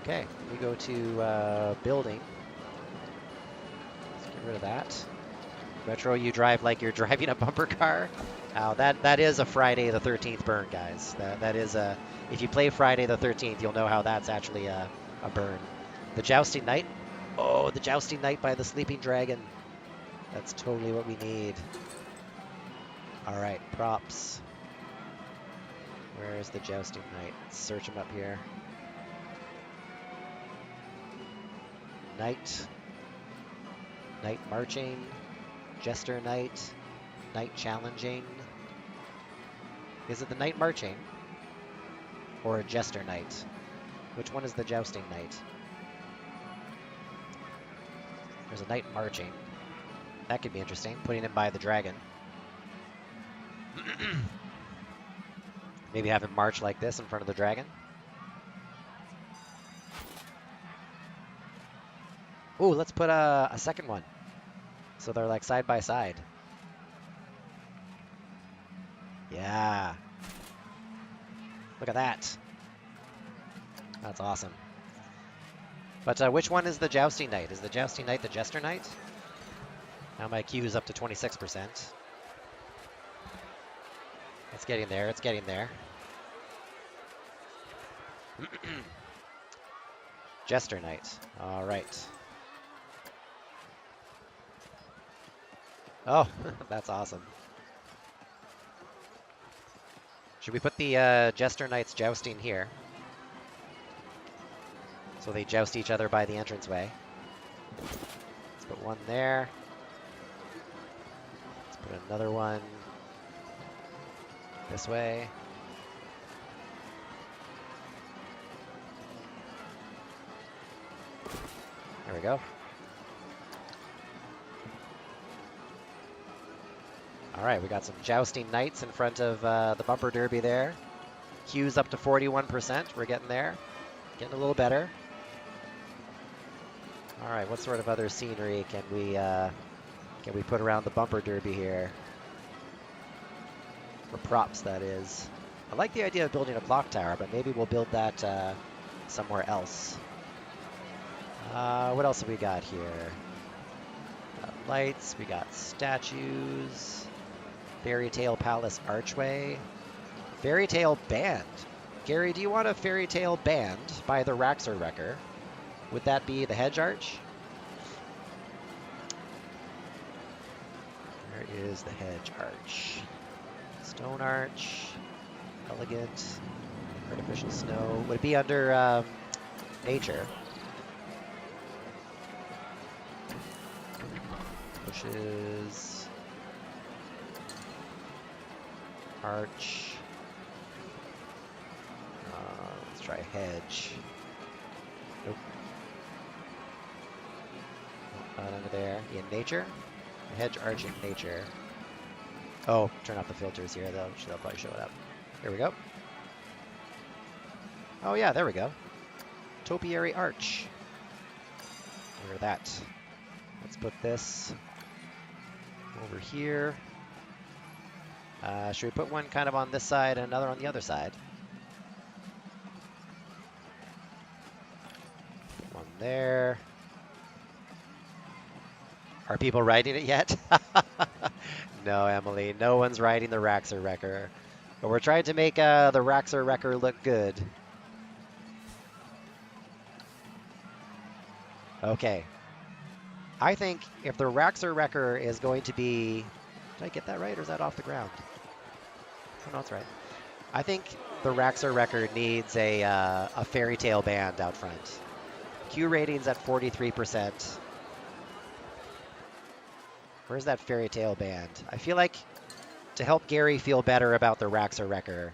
Speaker 2: Okay, we go to building. Let's get rid of that. Retro, you drive like you're driving a bumper car. Oh, that is a Friday the 13th burn, guys. That is a. If you play Friday the 13th, you'll know how that's actually a burn. The Jousting Knight. Oh, the Jousting Knight by the Sleeping Dragon. That's totally what we need. All right, props. Where is the Jousting Knight? Let's search him up here. Knight. Knight Marching. Jester Knight. Knight Challenging. Is it the Knight Marching? Or a Jester Knight? Which one is the Jousting Knight? There's a Knight Marching. That could be interesting, putting him by the dragon. Maybe have him march like this in front of the dragon. Ooh, let's put a second one. So they're like side by side. Yeah. Look at that. That's awesome. But which one is the Jousting Knight? Is the Jousting Knight the Jester Knight? Now my Q is up to 26%. It's getting there, it's getting there. Jester Knight, all right. Oh, that's awesome. Should we put the Jester Knights jousting here? So they joust each other by the entranceway. Let's put one there. Let's put another one this way. There we go. All right, we got some jousting knights in front of the bumper derby there. Q's up to 41%. We're getting there. Getting a little better. All right, what sort of other scenery can we put around the bumper derby here? For props, that is. I like the idea of building a clock tower, but maybe we'll build that somewhere else. What else have we got here? Lights, we got statues. Fairy Tale Palace Archway. Fairy Tale Band. Gary, do you want a Fairy Tale Band by the Raxor Wrecker? Would that be the Hedge Arch? Where is the Hedge Arch? Stone Arch. Elegant. Artificial snow. Would it be under nature? Bushes. Arch. Let's try hedge. Nope. Not under there. In nature? Hedge arch in nature. Oh, turn off the filters here though. They'll probably show it up. Here we go. Oh yeah, there we go. Topiary arch. Look at that. Let's put this over here. Should we put one kind of on this side and another on the other side? Put one there. Are people riding it yet? No, Emily, no one's riding the Raxor Wrecker. But we're trying to make the Raxor Wrecker look good. Okay. I think if the Raxor Wrecker is going to be... Did I get that right, or is that off the ground? Oh, no, that's right. I think the Raxor Wrecker needs a Fairy Tale Band out front. Q rating's at 43%. Where's that Fairy Tale Band? I feel like to help Gary feel better about the Raxor Wrecker,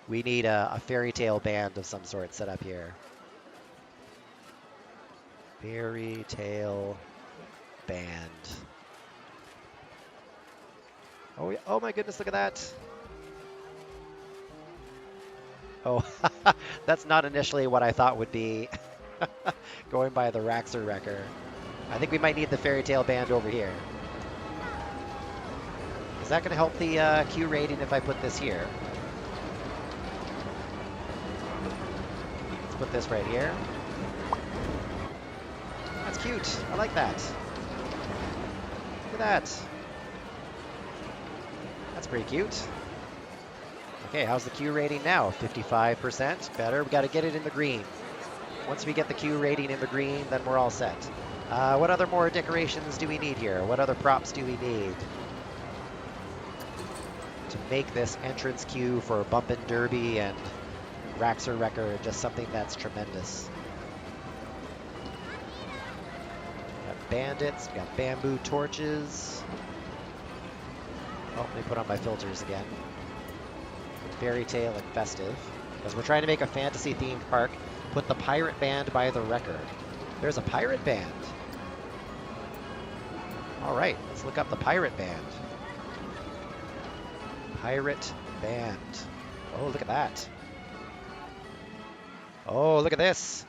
Speaker 2: we need a Fairy Tale Band of some sort set up here. Fairy Tale Band. Oh, yeah. Oh my goodness, look at that. Oh, that's not initially what I thought would be going by the Raxor Wrecker. I think we might need the Fairy Tale Band over here. Is that going to help the Q rating if I put this here? Let's put this right here. That's cute. I like that. Look at that. That's pretty cute. Okay, how's the Q rating now? 55%. Better. We got to get it in the green. Once we get the Q rating in the green, then we're all set. What other more decorations do we need here? What other props do we need to make this entrance queue for Bumpin' Derby and Raxor Wrecker just something that's tremendous? We got bandits, we got bamboo torches. Oh, let me put on my filters again. Fairy Tale and festive. Because we're trying to make a fantasy themed park. Put the pirate band by the Wrecker. There's a pirate band. All right, let's look up the pirate band. Pirate band. Oh, look at that. Oh, look at this.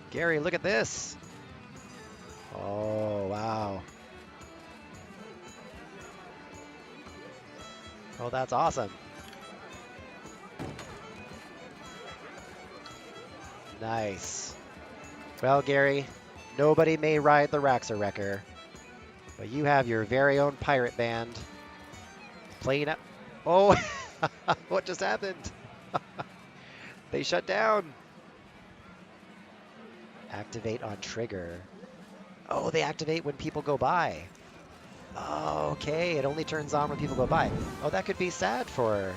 Speaker 2: Gary, look at this. Oh, wow. Oh, that's awesome. Nice. Well, Gary, nobody may ride the Raxer Wrecker, but you have your very own pirate band playing up. Oh, what just happened? They shut down. Activate on trigger. Oh, they activate when people go by. Oh, okay, it only turns on when people go by. Oh, that could be sad for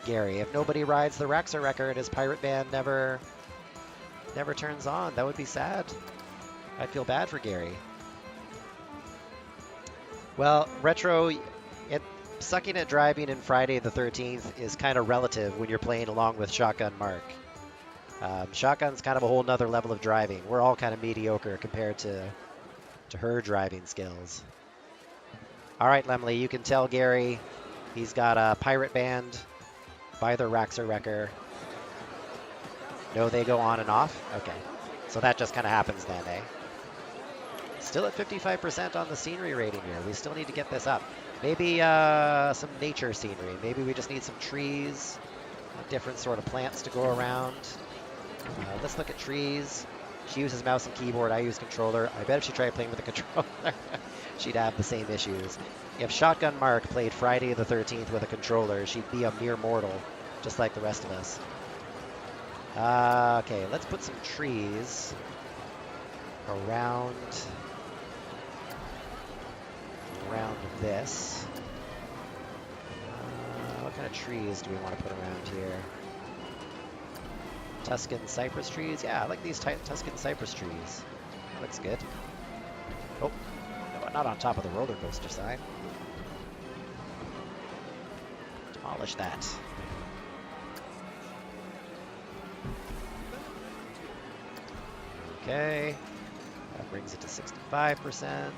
Speaker 2: Gary. If nobody rides the Raxer Wrecker and his pirate band never turns on, that would be sad. I'd feel bad for Gary. Well, Retro, sucking at driving in Friday the 13th is kind of relative when you're playing along with Shotgun Mark. Shotgun's kind of a whole nother level of driving. We're all kind of mediocre compared to her driving skills. All right, Lemley, you can tell Gary he's got a pirate band by the Raxer Wrecker. No, they go on and off? Okay. So that just kind of happens then, eh? Still at 55% on the scenery rating here. We still need to get this up. Maybe some nature scenery. Maybe we just need some trees, different sort of plants to go around. Let's look at trees. She uses mouse and keyboard. I use controller. I bet if she tried playing with a controller, she'd have the same issues. If Shotgun Mark played Friday the 13th with a controller, she'd be a mere mortal, just like the rest of us. Okay, let's put some trees around this. What kind of trees do we want to put around here? Tuscan cypress trees? Yeah, I like these Tuscan cypress trees. That looks good. Oh, no, not on top of the roller coaster sign. Demolish that. Okay, that brings it to 65%.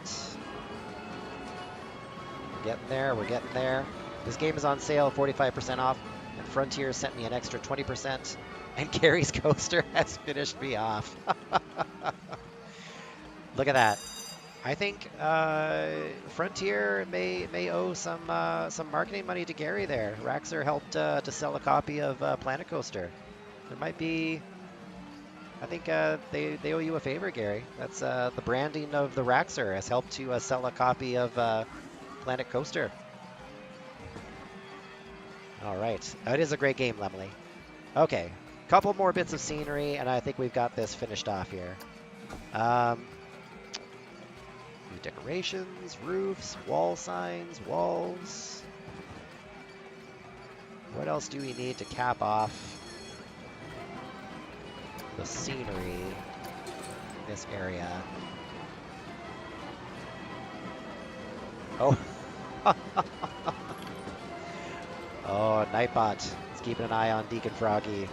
Speaker 2: We're getting there, we're getting there. This game is on sale, 45% off, and Frontier sent me an extra 20%, and Gary's coaster has finished me off. Look at that. I think Frontier may owe some marketing money to Gary there. Raxer helped to sell a copy of Planet Coaster. There might be... I think they owe you a favor, Gary. That's the branding of the Raxer has helped to sell a copy of Planet Coaster. All right. It is a great game, Lemley. Okay. Couple more bits of scenery, and I think we've got this finished off here. New decorations, roofs, wall signs, walls. What else do we need to cap off the scenery in this area? Oh. Oh, Nightbot is keeping an eye on Deacon Froggy.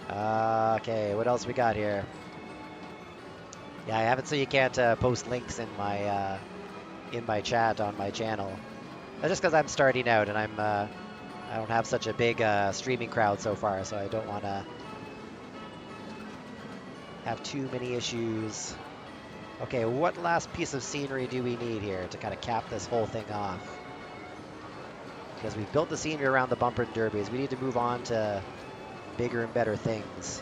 Speaker 2: Okay, what else we got here? Yeah, I have it so you can't post links in my chat on my channel. That's just because I'm starting out and I don't have such a big streaming crowd so far, so I don't want to have too many issues. Okay, what last piece of scenery do we need here to kind of cap this whole thing off? Because we've built the scenery around the bumper and derbies. We need to move on to bigger and better things.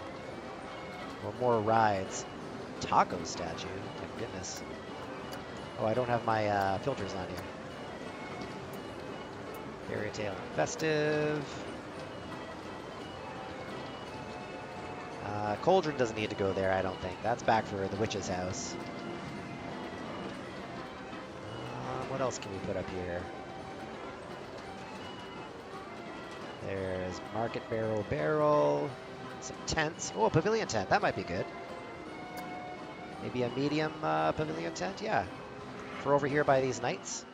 Speaker 2: Or more rides. Taco statue? My goodness. Oh, I don't have my filters on here. Fairy tale and festive. Cauldron doesn't need to go there, I don't think. That's back for the witch's house. What else can we put up here? There's Market Barrel, some tents. Oh, a pavilion tent, that might be good. Maybe a medium pavilion tent, yeah. For over here by these knights.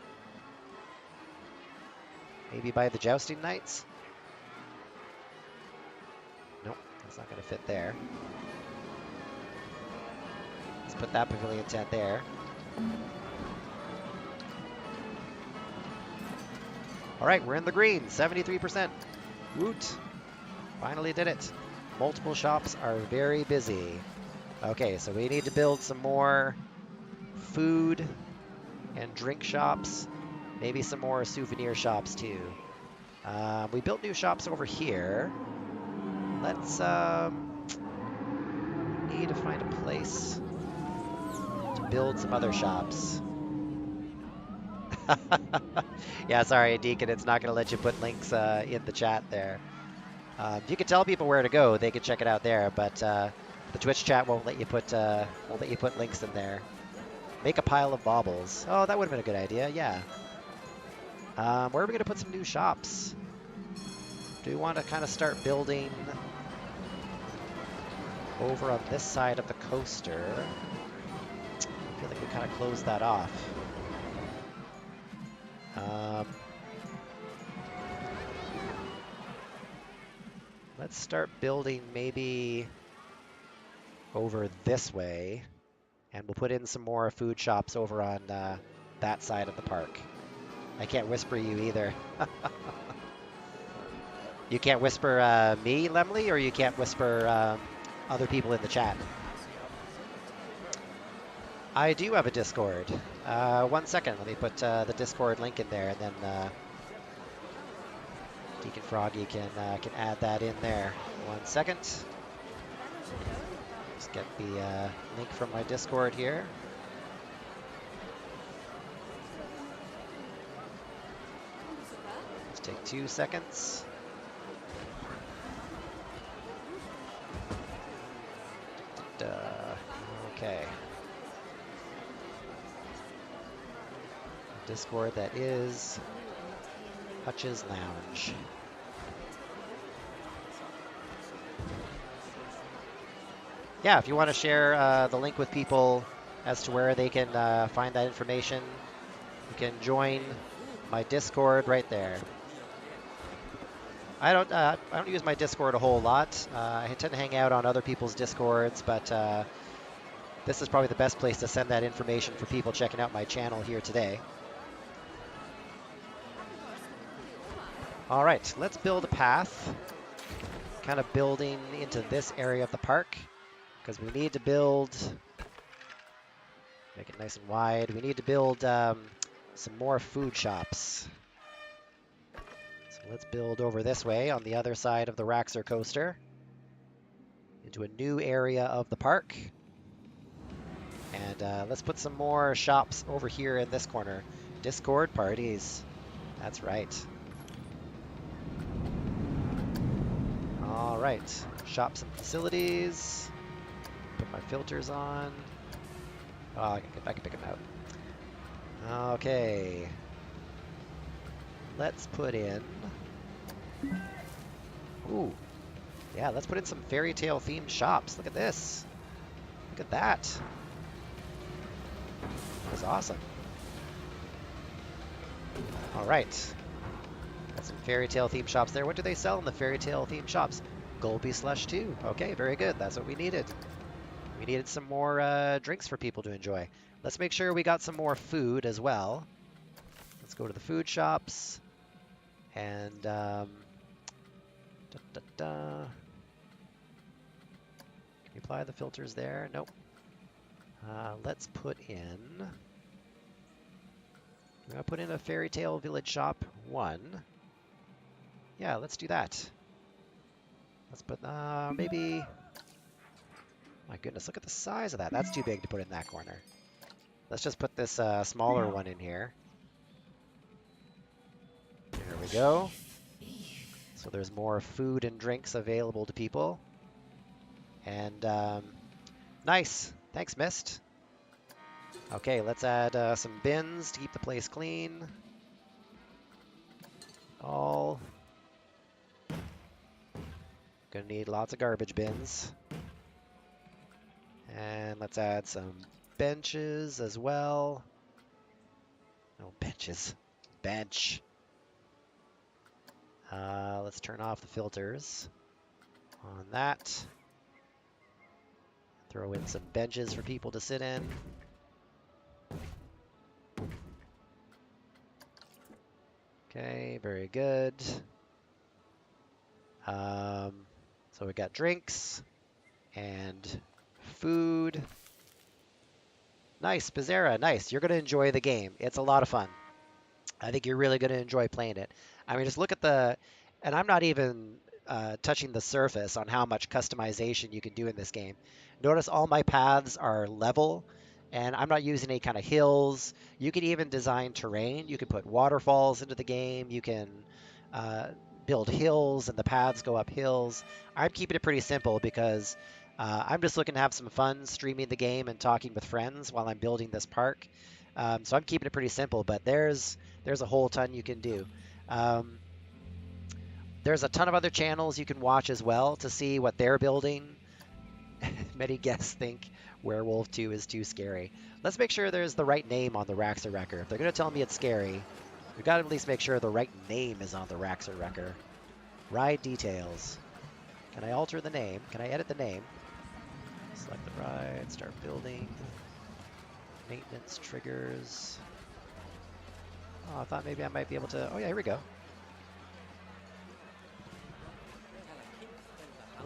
Speaker 2: Maybe by the jousting knights. Nope, that's not gonna fit there. Let's put that pavilion tent there. All right, we're in the green, 73%. Woot! Finally did it. Multiple shops are very busy. Okay, so we need to build some more food and drink shops. Maybe some more souvenir shops too. We built new shops over here. Let's need to find a place to build some other shops. Yeah, sorry, Deacon, it's not going to let you put links in the chat there. You can tell people where to go; they can check it out there. But the Twitch chat won't let you put links in there. Make a pile of baubles. Oh, that would have been a good idea. Yeah. Where are we going to put some new shops? Do we want to kind of start building over on this side of the coaster? I feel like we kind of closed that off. Let's start building maybe over this way, and we'll put in some more food shops over on that side of the park. I can't whisper you either. You can't whisper me, Lemley, or you can't whisper other people in the chat? I do have a Discord. 1 second, let me put the Discord link in there, and then Deacon Froggy can add that in there. 1 second. Just get the link from my Discord here. Just take 2 seconds. Okay. Discord that is Huttch's Lounge. Yeah, if you want to share the link with people as to where they can find that information, you can join my Discord right there. I don't use my Discord a whole lot. I tend to hang out on other people's Discords, but this is probably the best place to send that information for people checking out my channel here today. All right, let's build a path, kind of building into this area of the park, because we need to build, make it nice and wide, we need to build some more food shops. So let's build over this way on the other side of the Raxor coaster into a new area of the park. And let's put some more shops over here in this corner. Discord parties, that's right. All right, shops and facilities. Put my filters on. Oh, I can pick them out. Okay. Let's put in. Ooh, yeah. Let's put in some fairy tale themed shops. Look at this. Look at that. That was awesome. All right. Got some fairy tale themed shops there. What do they sell in the fairy tale themed shops? Gulby Slush 2. Okay, very good. That's what we needed. We needed some more drinks for people to enjoy. Let's make sure we got some more food as well. Let's go to the food shops. And can you apply the filters there? Nope. Let's put in. I'm gonna put in a Fairy Tale Village Shop 1. Yeah, let's do that. Let's put maybe. My goodness, look at the size of that. That's too big to put in that corner. Let's just put this smaller one in here. There we go. So there's more food and drinks available to people. And nice. Thanks, Mist. Okay, let's add some bins to keep the place clean. All. Gonna need lots of garbage bins. And let's add some benches as well. No, benches. Bench. Let's turn off the filters on that. Throw in some benches for people to sit in. Okay, very good. So we got drinks and food. Nice, Bizarra, nice. You're going to enjoy the game. It's a lot of fun. I think you're really going to enjoy playing it. I mean, just look at the, and I'm not even touching the surface on how much customization you can do in this game. Notice all my paths are level, and I'm not using any kind of hills. You can even design terrain. You can put waterfalls into the game. You can uh, build hills, and the paths go up hills. I'm keeping it pretty simple because I'm just looking to have some fun streaming the game and talking with friends while I'm building this park. So I'm keeping it pretty simple, but there's a whole ton you can do. Um, there's a ton of other channels you can watch as well to see what they're building. Many guests think Werewolf 2 is too scary. Let's make sure there's the right name on the Raxer Wrecker. If they're going to tell me it's scary, we've got to at least make sure the right name is on the Raxer Wrecker. Ride details. Can I alter the name? Can I edit the name? Select the ride, start building. Maintenance triggers. Oh, I thought maybe I might be able to. Oh, yeah, here we go.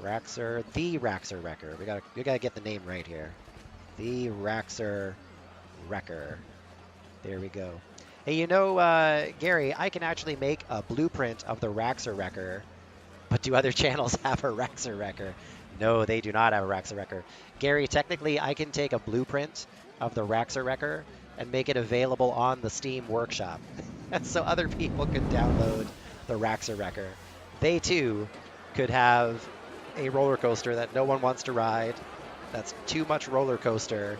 Speaker 2: Raxer, the Raxer Wrecker. We gotta get the name right here. The Raxer Wrecker. There we go. Hey, you know, Gary, I can actually make a blueprint of the Raxer Wrecker, but do other channels have a Raxer Wrecker? No, they do not have a Raxer Wrecker. Gary, technically, I can take a blueprint of the Raxer Wrecker and make it available on the Steam Workshop, so other people can download the Raxer Wrecker. They too could have a roller coaster that no one wants to ride. That's too much roller coaster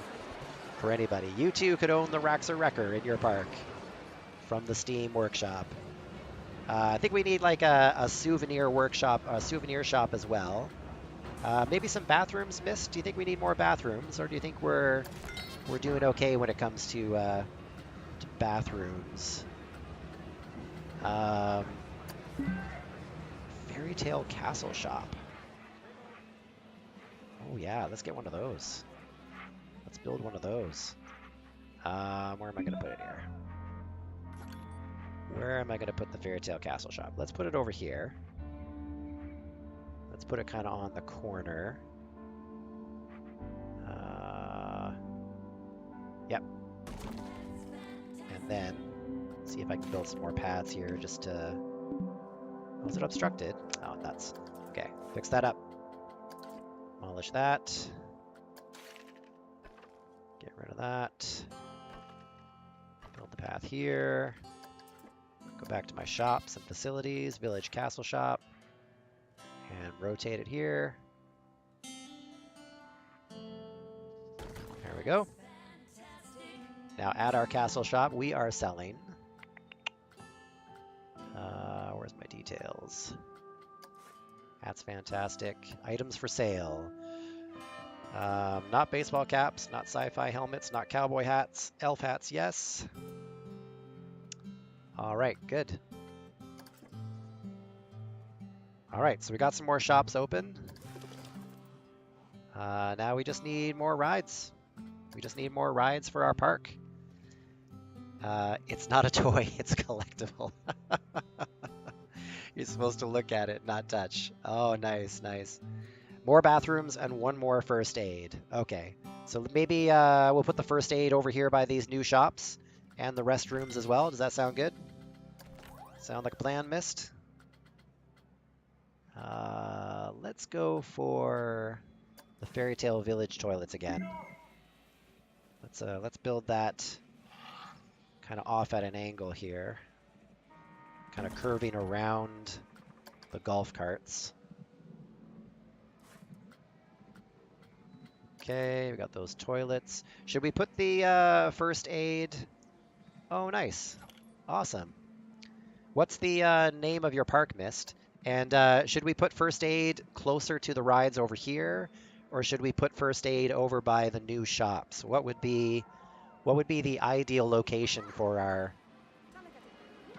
Speaker 2: for anybody. You too could own the Raxer Wrecker in your park from the Steam Workshop. I think we need like a souvenir workshop, a souvenir shop as well. Maybe some bathrooms missed. Do you think we need more bathrooms, or do you think we're doing okay when it comes to bathrooms? Fairy Tale Castle Shop. Oh yeah, let's get one of those. Let's build one of those. Where am I going to put it here? Where am I going to put the Fairy Tale Castle Shop? Let's put it over here. Let's put it kind of on the corner. Yep. And then see if I can build some more paths here just to... Oh, is it obstructed? Oh, that's... Okay, fix that up. Demolish that. Get rid of that. Build the path here. Go back to my shops and facilities, Village Castle Shop, and rotate it here. There we go. Now at our castle shop, we are selling. Where's my details? That's fantastic. Items for sale. Not baseball caps, not sci-fi helmets, not cowboy hats, elf hats, yes. All right, good. All right, so we got some more shops open. Now we just need more rides. We just need more rides for our park. It's not a toy, it's collectible. You're supposed to look at it, not touch. Oh, nice, nice. More bathrooms and one more first aid. Okay, so maybe we'll put the first aid over here by these new shops and the restrooms as well. Does that sound good? Sound like a plan, Mist? Let's go for the Fairy Tale Village toilets again. Let's build that kind of off at an angle here, kind of curving around the golf carts. Okay, we got those toilets. Should we put the first aid? Oh, nice. Awesome. What's the name of your park, Mist? And should we put first aid closer to the rides over here, or should we put first aid over by the new shops? What would be the ideal location for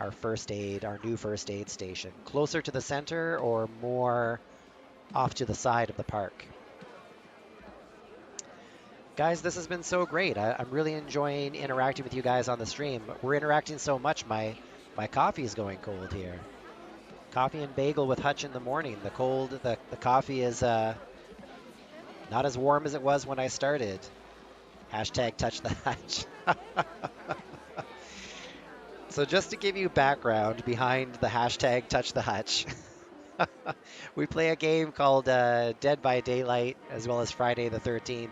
Speaker 2: our first aid, our new first aid station? Closer to the center or more off to the side of the park? Guys, this has been so great. I'm really enjoying interacting with you guys on the stream. We're interacting so much, my coffee is going cold here. Coffee and bagel with Huttch in the morning. The coffee is not as warm as it was when I started. Hashtag touch the Huttch. So just to give you background behind the hashtag touch the Huttch, we play a game called Dead by Daylight as well as Friday the 13th.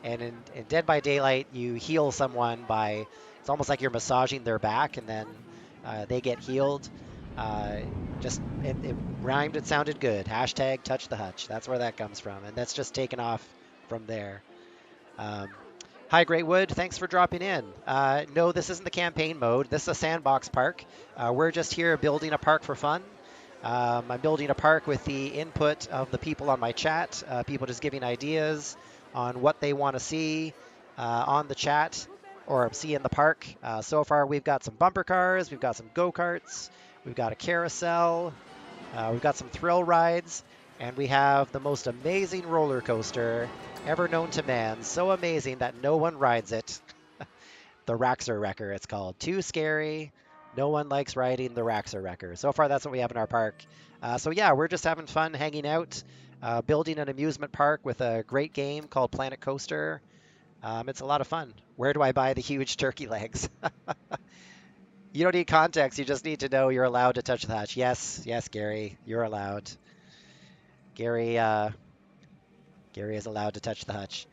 Speaker 2: And in Dead by Daylight, you heal someone by, it's almost like you're massaging their back and then they get healed. Uh, it rhymed, it sounded good. Hashtag touch the Huttch. That's where that comes from. And that's just taken off from there. Um, Hi, Greatwood. Thanks for dropping in. No, this isn't the campaign mode. This is a sandbox park. We're just here building a park for fun. I'm building a park with the input of the people on my chat, people just giving ideas on what they want to see on the chat or see in the park. So far, we've got some bumper cars, we've got some go-karts, we've got a carousel, we've got some thrill rides, and we have the most amazing roller coaster ever known to man. So amazing that no one rides it. The Raxer Wrecker, it's called. Too scary. No one likes riding the Raxer Wrecker. So far, that's what we have in our park. So yeah, we're just having fun hanging out, building an amusement park with a great game called Planet Coaster. It's a lot of fun. Where do I buy the huge turkey legs? You don't need context. You just need to know you're allowed to touch the Huttch. Yes, yes, Gary, you're allowed. Gary, Gary is allowed to touch the Huttch.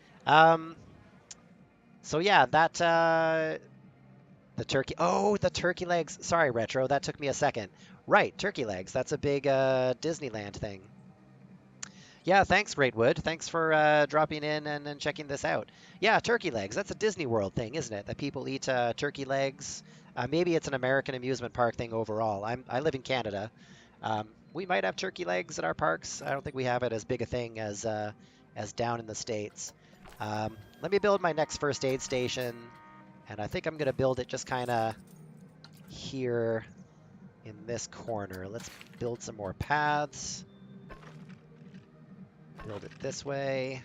Speaker 2: So yeah, that the turkey. Oh, the turkey legs. Sorry, Retro. That took me a second. Right, turkey legs. That's a big Disneyland thing. Yeah, thanks, Greatwood. Thanks for dropping in and checking this out. Yeah, turkey legs. That's a Disney World thing, isn't it? That people eat turkey legs. Maybe it's an American amusement park thing overall. I live in Canada. We might have turkey legs at our parks. I don't think we have it as big a thing as down in the States. Let me build my next first aid station, and I think I'm going to build it just kind of here in this corner. Let's build some more paths. Build it this way.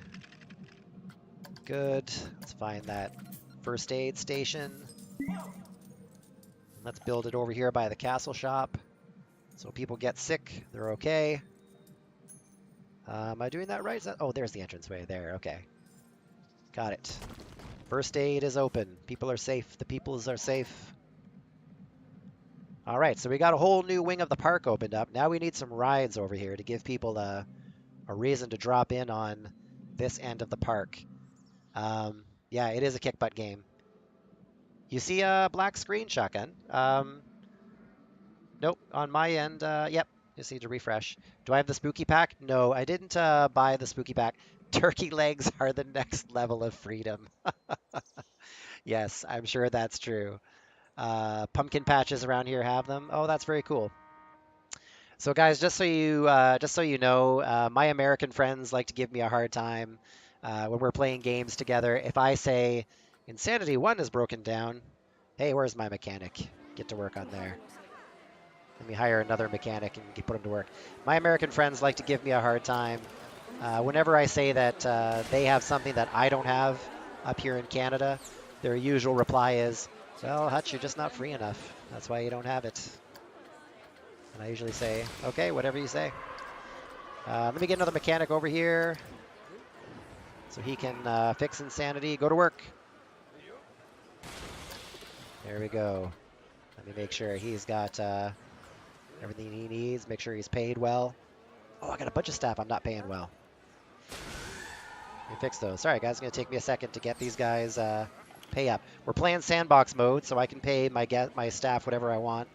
Speaker 2: Good. Let's find that first aid station. Let's build it over here by the castle shop. So people get sick, they're okay. Am I doing that right? Oh, there's the entranceway there. Okay. Got it. First aid is open. People are safe. The peoples are safe. All right, so we got a whole new wing of the park opened up. Now we need some rides over here to give people a reason to drop in on this end of the park. Yeah, it is a kick butt game. You see a black screen, Shotgun? Nope, on my end, yep, just need to refresh. Do I have the spooky pack? No, I didn't buy the spooky pack. Turkey legs are the next level of freedom. Yes, I'm sure that's true. Pumpkin patches around here have them. Oh, that's very cool. So guys, just so you know, my American friends like to give me a hard time when we're playing games together. If I say Insanity 1 is broken down, hey, where's my mechanic? Get to work on there. Let me hire another mechanic and put him to work. My American friends like to give me a hard time. Whenever I say that they have something that I don't have up here in Canada, their usual reply is, well, Huttch, you're just not free enough. That's why you don't have it. And I usually say, okay, whatever you say. Let me get another mechanic over here so he can fix Insanity. Go to work. There we go. Let me make sure he's got everything he needs. Make sure he's paid well. Oh, I got a bunch of staff I'm not paying well. Let me fix those. Sorry, guys. It's going to take me a second to get these guys pay up. We're playing sandbox mode, so I can pay my staff whatever I want.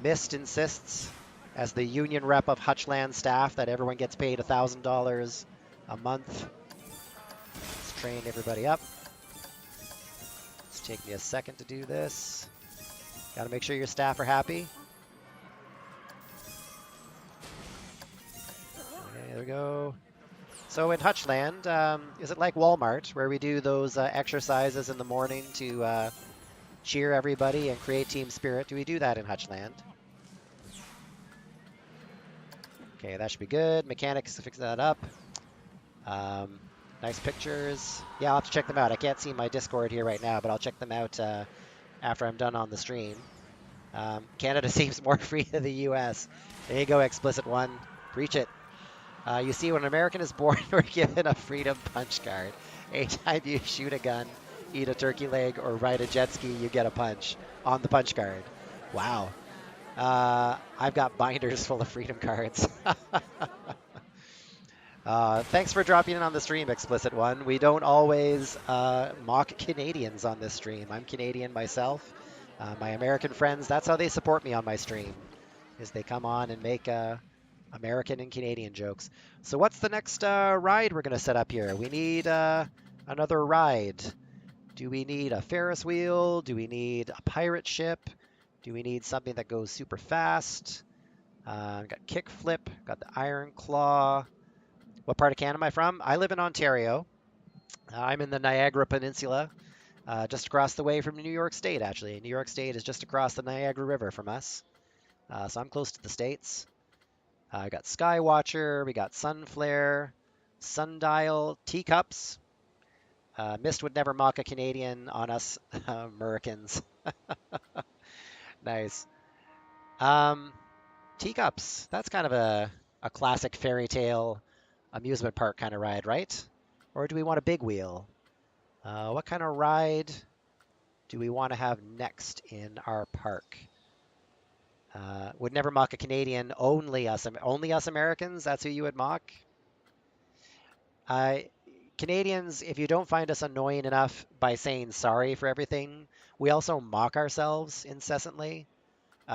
Speaker 2: Mist insists, as the union rep of Huttch Land staff, that everyone gets paid $1,000 a month. Let's train everybody up. It's take me a second to do this. Got to make sure your staff are happy. Okay, there we go. So in Huttch Land, is it like Walmart, where we do those exercises in the morning to cheer everybody and create team spirit? Do we do that in Huttch Land? Okay, that should be good. Mechanics fix that up. Um, nice pictures. Yeah, I'll have to check them out. I can't see my Discord here right now, but I'll check them out after I'm done on the stream. Canada seems more free than the U.S. There you go, explicit one. Preach it. You see, when an American is born, we're given a freedom punch card. Anytime you shoot a gun, eat a turkey leg, or ride a jet ski, you get a punch on the punch card. Wow. I've got binders full of freedom cards. Thanks for dropping in on the stream, Explicit One. We don't always mock Canadians on this stream. I'm Canadian myself. My American friends, that's how they support me on my stream, is they come on and make American and Canadian jokes. So what's the next ride we're going to set up here? We need another ride. Do we need a Ferris wheel? Do we need a pirate ship? Do we need something that goes super fast? Got kickflip, got the Iron Claw. What part of Canada am I from? I live in Ontario. I'm in the Niagara Peninsula, just across the way from New York State, actually. New York State is just across the Niagara River from us. So I'm close to the States. I got Skywatcher, we got Sunflare, Sundial, Teacups. Mist would never mock a Canadian on us Americans. Nice. Teacups, that's kind of a classic fairy tale amusement park kind of ride, right? Or do we want a big wheel? What kind of ride do we want to have next in our park? Would never mock a Canadian, only us Americans, that's who you would mock? Canadians, if you don't find us annoying enough by saying sorry for everything, we also mock ourselves incessantly.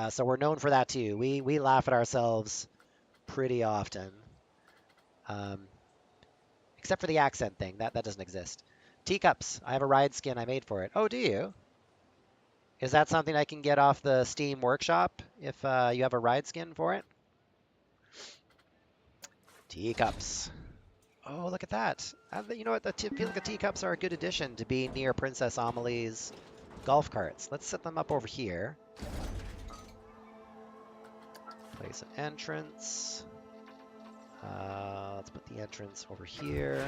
Speaker 2: So we're known for that too. We laugh at ourselves pretty often. Except for the accent thing. That doesn't exist. Teacups. I have a ride skin I made for it. Oh, do you? Is that something I can get off the Steam Workshop if you have a ride skin for it? Teacups. Oh, look at that. You know what? I feel like the teacups are a good addition to being near Princess Amelie's golf carts. Let's set them up over here. Place an entrance. Let's put the entrance over here.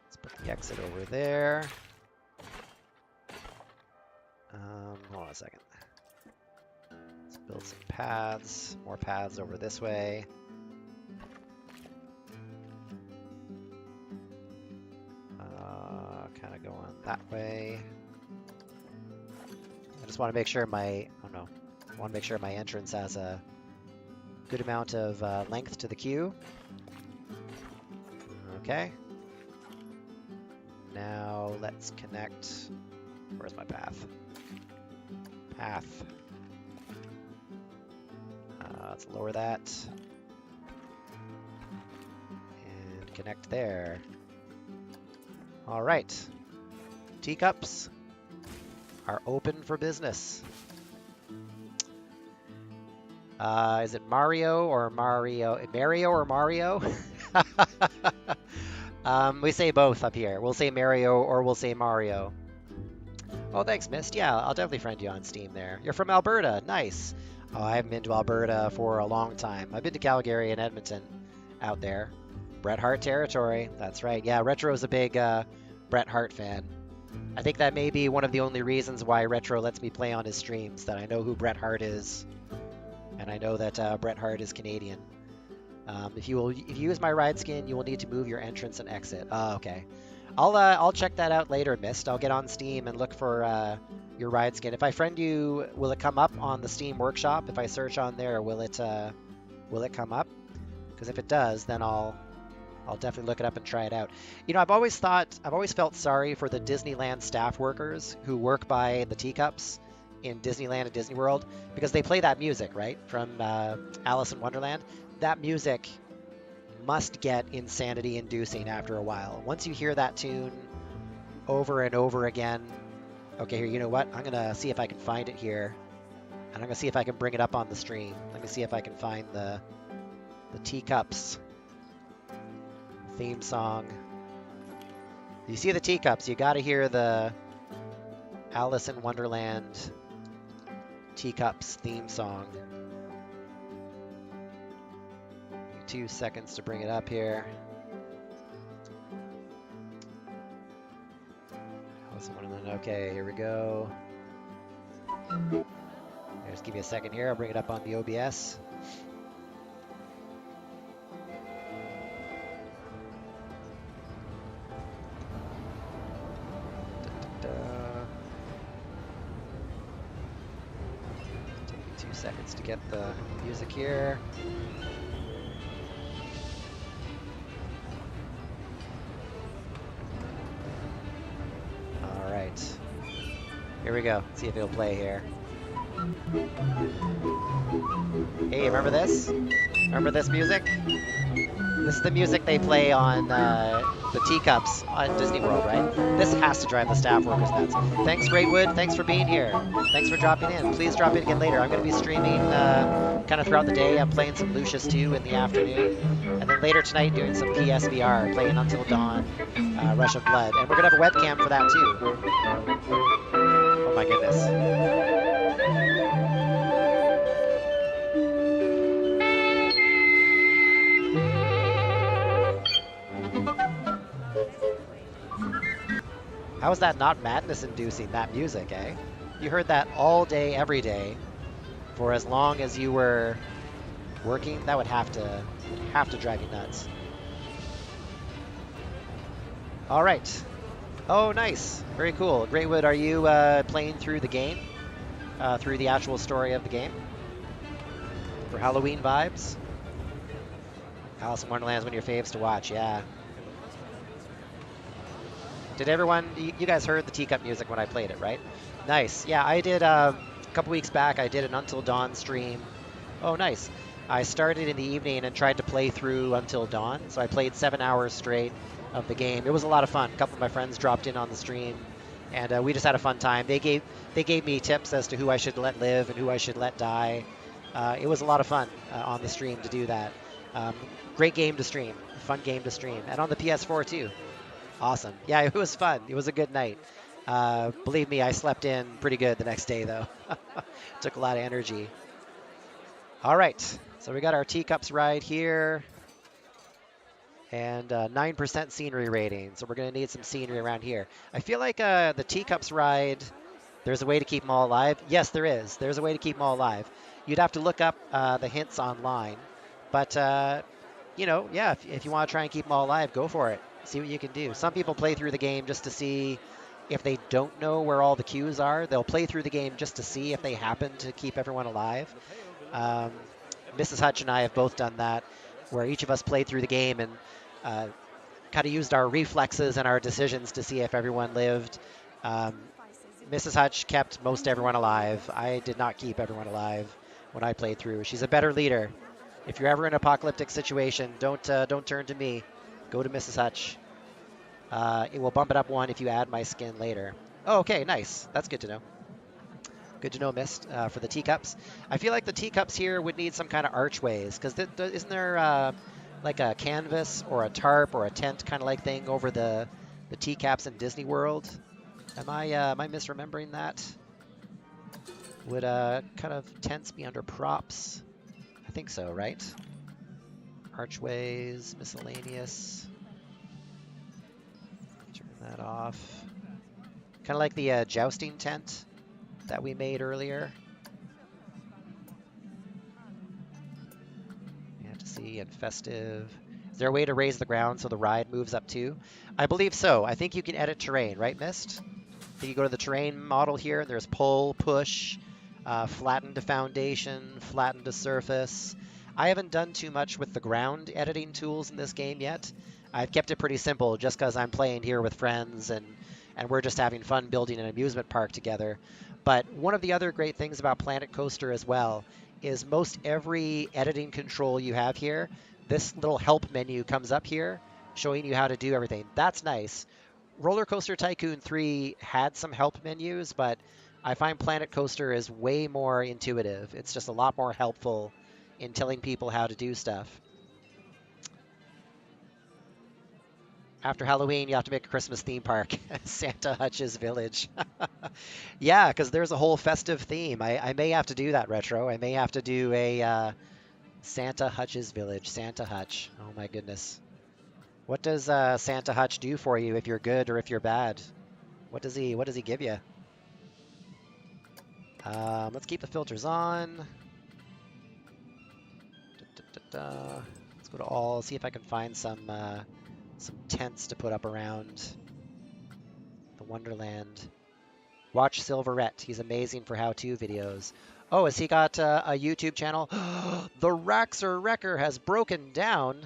Speaker 2: Let's put the exit over there. Hold on a second. Let's build some paths. More paths over this way. Kind of going that way. I just want to make sure my, oh no, I want to make sure my entrance has a good amount of length to the queue. Okay. Now let's connect. Where's my path? Path. Let's lower that. And connect there. All right. Teacups are open for business. Is it Mario or Mario? Mario or Mario? We say both up here. We'll say Mario or we'll say Mario. Oh, thanks, Mist. Yeah, I'll definitely friend you on Steam there. You're from Alberta. Nice. Oh, I haven't been to Alberta for a long time. I've been to Calgary and Edmonton out there. Bret Hart territory. That's right. Yeah, Retro's a big Bret Hart fan. I think that may be one of the only reasons why Retro lets me play on his streams, that I know who Bret Hart is, and I know that Bret Hart is Canadian. If you use my ride skin, you will need to move your entrance and exit. Oh, okay. I'll check that out later, Mist. I'll get on Steam and look for your ride skin. If I friend you, will it come up on the Steam Workshop? If I search on there, will it come up? Because if it does, then I'll definitely look it up and try it out. You know, I've always felt sorry for the Disneyland staff workers who work by the teacups in Disneyland and Disney World, because they play that music, right, from Alice in Wonderland. That music must get insanity-inducing after a while. Once you hear that tune over and over again, okay, here, you know what? I'm gonna see if I can find it here, and I'm gonna see if I can bring it up on the stream. Let me see if I can find the teacups theme song. You see the teacups, you got to hear the Alice in Wonderland teacups theme song. 2 seconds to bring it up here. Someone and then, okay, here we go. Just give me a second here. I'll bring it up on the OBS. Da, da, da. Take me 2 seconds to get the music here. All right. Here we go. See if it'll play here. Hey, remember this? Remember this music? This is the music they play on the teacups on Disney World, right? This has to drive the staff workers nuts. Thanks, Greatwood. Thanks for being here. Thanks for dropping in. Please drop in again later. I'm going to be streaming kind of throughout the day. I'm playing some Lucius 2 in the afternoon. And then later tonight doing some PSVR, playing Until Dawn, Rush of Blood. And we're going to have a webcam for that too. Oh my goodness. How is that not madness-inducing, that music, eh? You heard that all day, every day, for as long as you were working. That would have to drive you nuts. All right. Oh, nice. Very cool. Greatwood, are you playing through the game? Through the actual story of the game? For Halloween vibes? Alice in Wonderland is one of your faves to watch, yeah. Did everyone, you guys heard the teacup music when I played it, right? Nice. Yeah, I did, a couple weeks back, I did an Until Dawn stream. Oh, nice. I started in the evening and tried to play through Until Dawn. So I played 7 hours straight of the game. It was a lot of fun. A couple of my friends dropped in on the stream, and we just had a fun time. They gave me tips as to who I should let live and who I should let die. It was a lot of fun on the stream to do that. Great game to stream. Fun game to stream. And on the PS4 too. Awesome. Yeah, it was fun. It was a good night. Believe me, I slept in pretty good the next day, though. Took a lot of energy. All right. So we got our teacups ride here. And 9% scenery rating. So we're going to need some scenery around here. I feel like the teacups ride, there's a way to keep them all alive. Yes, there is. There's a way to keep them all alive. You'd have to look up the hints online. But, you know, yeah, if you want to try and keep them all alive, go for it. See what you can do. Some people play through the game just to see if they don't know where all the cues are. They'll play through the game just to see if they happen to keep everyone alive. Mrs. Huttch and I have both done that, where each of us played through the game and kind of used our reflexes and our decisions to see if everyone lived. Mrs. Huttch kept most everyone alive. I did not keep everyone alive when I played through. She's a better leader. If you're ever in an apocalyptic situation, don't turn to me. Go to Mrs. Huttch. It will bump it up 1 if you add my skin later. Oh, okay, nice. That's good to know. Good to know, Mist, for the teacups. I feel like the teacups here would need some kind of archways, because isn't there like a canvas or a tarp or a tent kind of like thing over the teacups in Disney World? Am I misremembering that? Would kind of tents be under props? I think so, right? Archways, miscellaneous. Turn that off. Kind of like the jousting tent that we made earlier. Fantasy and festive. Is there a way to raise the ground so the ride moves up too? I believe so. I think you can edit terrain, right, Mist? I think you go to the terrain model here, and there's pull, push, flatten to foundation, flatten to surface. I haven't done too much with the ground editing tools in this game yet. I've kept it pretty simple just because I'm playing here with friends and we're just having fun building an amusement park together. But one of the other great things about Planet Coaster as well is most every editing control you have here, this little help menu comes up here showing you how to do everything. That's nice. Roller Coaster Tycoon 3 had some help menus, but I find Planet Coaster is way more intuitive. It's just a lot more helpful in telling people how to do stuff. After Halloween, you have to make a Christmas theme park, Santa Hutch's Village. Yeah, because there's a whole festive theme. I may have to do that, Retro. I may have to do a Santa Hutch's Village, Santa Hutch. Oh my goodness. What does Santa Hutch do for you if you're good or if you're bad? What does he give you? Let's keep the filters on. Let's go to all, see if I can find some tents to put up around the Wonderland. Watch Silverette. He's amazing for how-to videos. Oh, has he got a YouTube channel? The Raxer Wrecker has broken down.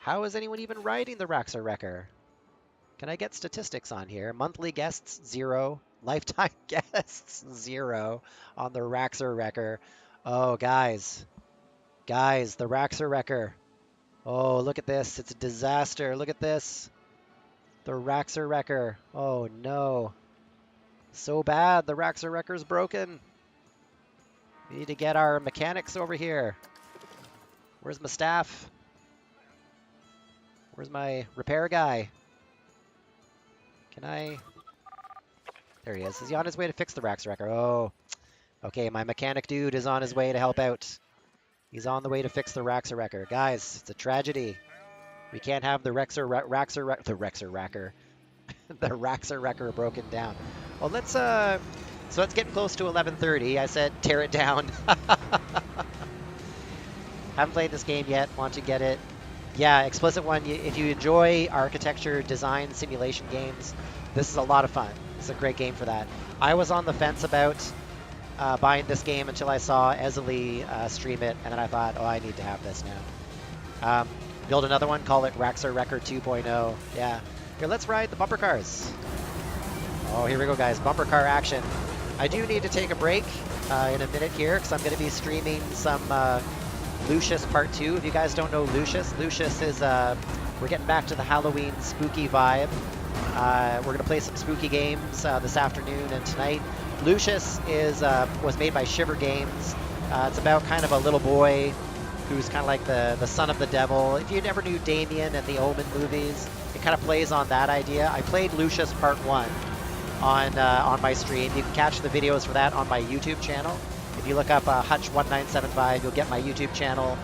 Speaker 2: How is anyone even riding the Raxer Wrecker? Can I get statistics on here? Monthly guests, 0. Lifetime guests, 0 on the Raxer Wrecker. Oh, guys. Guys, the Raxer Wrecker. Oh, look at this. It's a disaster. Look at this. The Raxer Wrecker. Oh, no. So bad. The Raxer Wrecker's broken. We need to get our mechanics over here. Where's my staff? Where's my repair guy? Can I... There he is. Is he on his way to fix the Raxer Wrecker? Oh. Okay, my mechanic dude is on his way to help out. He's on the way to fix the Raxer Wrecker. Guys, it's a tragedy. We can't have the Raxer Wrecker. The Raxer Wrecker broken down. Well, let's so it's getting close to 11:30. I said tear it down. Haven't played this game yet. Want to get it. Yeah, Explicit One. If you enjoy architecture, design, simulation games, this is a lot of fun. It's a great game for that. I was on the fence about buying this game until I saw Esley stream it, and then I thought, oh, I need to have this now. Build another one, call it Raxer Wrecker 2.0. Yeah. Here, let's ride the bumper cars. Oh, here we go, guys. Bumper car action. I do need to take a break in a minute here, because I'm going to be streaming some Lucius Part 2. If you guys don't know Lucius, Lucius is, we're getting back to the Halloween spooky vibe. We're going to play some spooky games this afternoon and tonight. Lucius is was made by Shiver Games. It's about kind of a little boy who's kind of like the son of the devil. If you never knew Damien and the Omen movies, it kind of plays on that idea. I played Lucius Part 1 on my stream. You can catch the videos for that on my YouTube channel. If you look up Huttch 1975, you'll get my YouTube channel.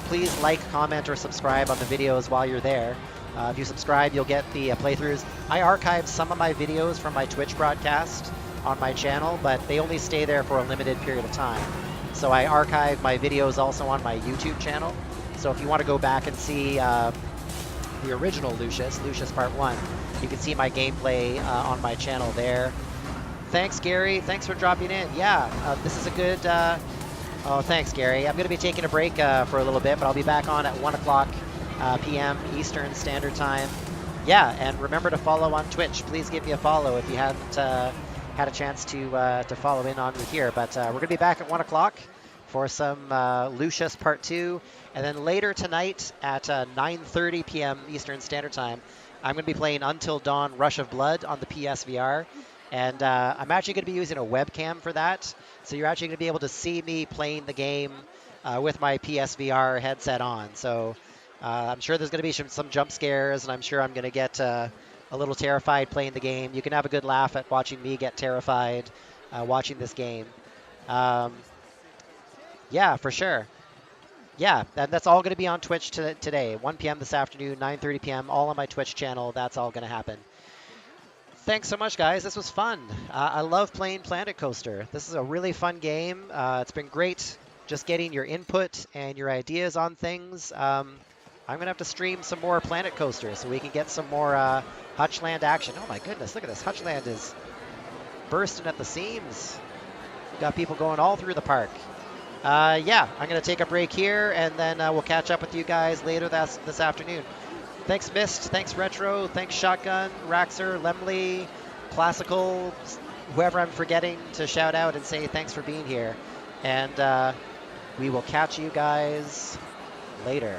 Speaker 2: Please like, comment, or subscribe on the videos while you're there. If you subscribe, you'll get the playthroughs. I archived some of my videos from my Twitch broadcast on my channel, but they only stay there for a limited period of time. So I archive my videos also on my YouTube channel. So if you want to go back and see the original Lucius Part 1, you can see my gameplay on my channel there. Thanks, Gary. Thanks for dropping in. Yeah, this is a good... oh, thanks, Gary. I'm going to be taking a break for a little bit, but I'll be back on at 1 o'clock p.m. Eastern Standard Time. Yeah, and remember to follow on Twitch. Please give me a follow if you haven't had a chance to follow in on me here. But we're going to be back at 1 o'clock for some Lucius Part 2. And then later tonight at 9:30 p.m. Eastern Standard Time, I'm going to be playing Until Dawn Rush of Blood on the PSVR. And I'm actually going to be using a webcam for that. So you're actually going to be able to see me playing the game with my PSVR headset on. So I'm sure there's going to be some jump scares, and I'm sure I'm going to get a little terrified playing the game. You can have a good laugh at watching me get terrified watching this game. Yeah, for sure. Yeah, that's all going to be on Twitch today. 1 p.m. this afternoon, 9:30 p.m., all on my Twitch channel. That's all going to happen. Thanks so much, guys. This was fun. I love playing Planet Coaster. This is a really fun game. It's been great just getting your input and your ideas on things. I'm going to have to stream some more Planet Coaster so we can get some more Huttch Land action. Oh my goodness, look at this. Huttch Land is bursting at the seams. We've got people going all through the park. Yeah, I'm going to take a break here, and then we'll catch up with you guys later this afternoon. Thanks, Mist. Thanks, Retro. Thanks, Shotgun, Raxer, Lemley, Classical, whoever I'm forgetting to shout out and say thanks for being here. And we will catch you guys later.